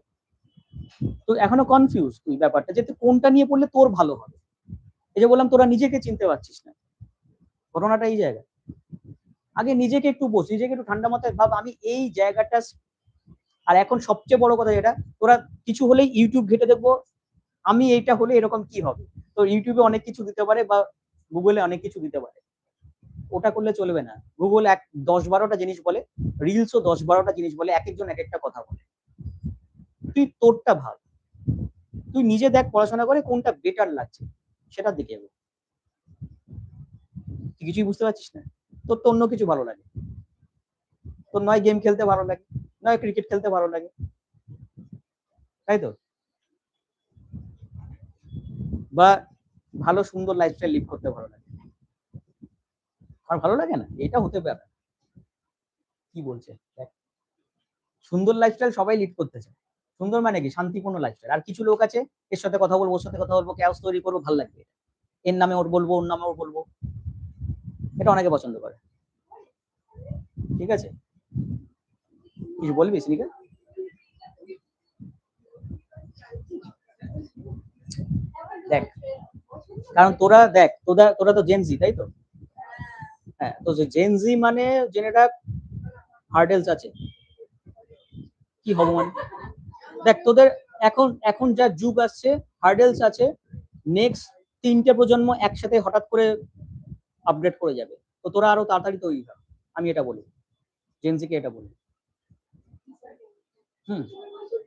তো এখনো কনফিউজ তুই ব্যাপারটা, যে তুই কোনটা নিয়ে পড়লে তোর ভালো হবে। এই যে বললাম তোরা নিজেকে চিনতে পারছিস না, ঘটনাটা এই জায়গায়। আগে নিজেকে একটু বস, নিজেকে একটু ঠান্ডা মাথায় ভাব, আমি এই জায়গাটা। আর এখন সবচেয়ে বড় কথা যেটা, তোরা কিছু হলেই ইউটিউব ঘেটে দেখবো, আমি এইটা হলে এরকম কি হবে, তো ইউটিউবে অনেক কিছু দিতে পারে বা গুগলে অনেক কিছু দিতে পারে, ওটা করলে চলবে না। গুগল 10-12টা জিনিস বলে, রিলসও 10-12টা জিনিস বলে, এক একজন এক একটা কথা বলে, তুই তোরটা ভাব, তুই নিজে দেখ পড়াশোনা করে কোনটা বেটার লাগছে, সেটার দিকে এগো। তুই কিছুই বুঝতে পারছিস না, তোর তো অন্য কিছু ভালো লাগে, তোর নয় গেম খেলতে ভালো লাগে, নয় ক্রিকেট খেলতে ভালো লাগে, তাই তো, বা ভালো সুন্দর লাইফস্টাইল লিড করতে ভালো লাগে, আর ভালো লাগে না, এটা হতে পারে। কি বলছে দেখ, সুন্দর লাইফস্টাইল সবাই লিড করতে চায়। সুন্দর মানে কি, শান্তিপূর্ণ লাইফস্টাইল। আর কিছু লোক আছে, এর সাথে কথা বলবো, ওর সাথে কথা বলবো, ক্যাশ তৈরি করবো, ভালো লাগবে, এর নামে ওর বলবো, ওর নামে ওর বলবো, এটা অনেকে পছন্দ করে। ঠিক আছে, কিছু বলবি শ্রীকা? দেখ, কারণ তোরা দেখ, তোরা তোরা তো জেনজি, তাই তো? হ্যাঁ, তো জেনজি মানে জেনে রাখ, হার্ডেলস আছে। কি হবো মানে, দেখ তোদের এখন এখন যা যুগ আসছে, হার্ডেলস আছে। নেক্সট 3টে প্রজন্ম একসাথে হঠাৎ করে আপডেট করে যাবে, তো তোরা আরো তাড়াতাড়ি তৈরি হ, আমি এটা বলি, জেনজিকে এটা বলি। হুম,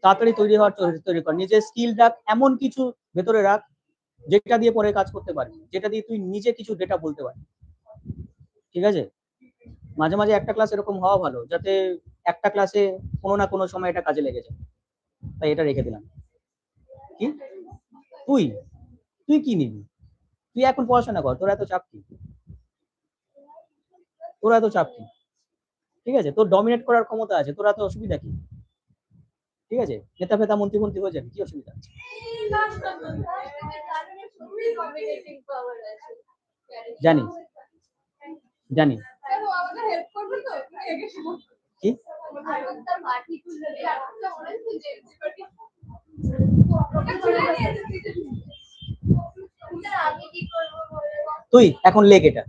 তাড়াতাড়ি তৈরি হওয়ার তৈরি কর, নিজের স্কিল রাখ, এমন কিছু ভেতরে রাখ যেটা দিয়ে পরে কাজ করতে পারবি, যেটা দিয়ে তুই নিজে কিছু ডেটা বলতে পারবি। ঠিক আছে, মাঝে মাঝে একটা ক্লাস এরকম হওয়া ভালো, যাতে একটা ক্লাসে কোনো না কোনো সময় এটা কাজে লেগে যায়, তাই এটা রেখে দিলাম। কি, তুই তুই কি নিবি? তুই এখন পড়াশোনা কর, তোর এত চাপ কি, তোর এত চাপ কি? ঠিক আছে, তোর ডমিনেট করার ক্ষমতা আছে, তোর এত অসুবিধা কি? ঠিক আছে, নেতা ফেতা মন্ত্রী মন্ত্রী হয়ে যাবে, কি অসুবিধা আছে? জানি, জানি। কি, তুই এখন লেখ এটা।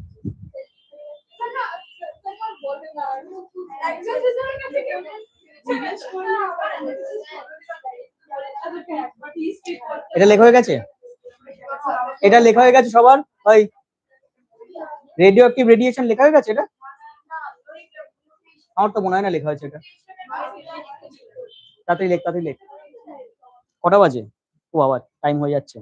এটা লেখা হয়ে গেছে, এটা লেখা হয়ে গেছে সবার? ওই রেডিও অ্যাক্টিভ রেডিয়েশন লেখা হয়ে গেছে এটা? আমার তো মনে হয় না লেখা হয়েছে এটা। তাড়াতাড়ি লেখ, তাড়াতাড়ি লেখ। কটা বাজে? ও বাবা, টাইম হয়ে যাচ্ছে।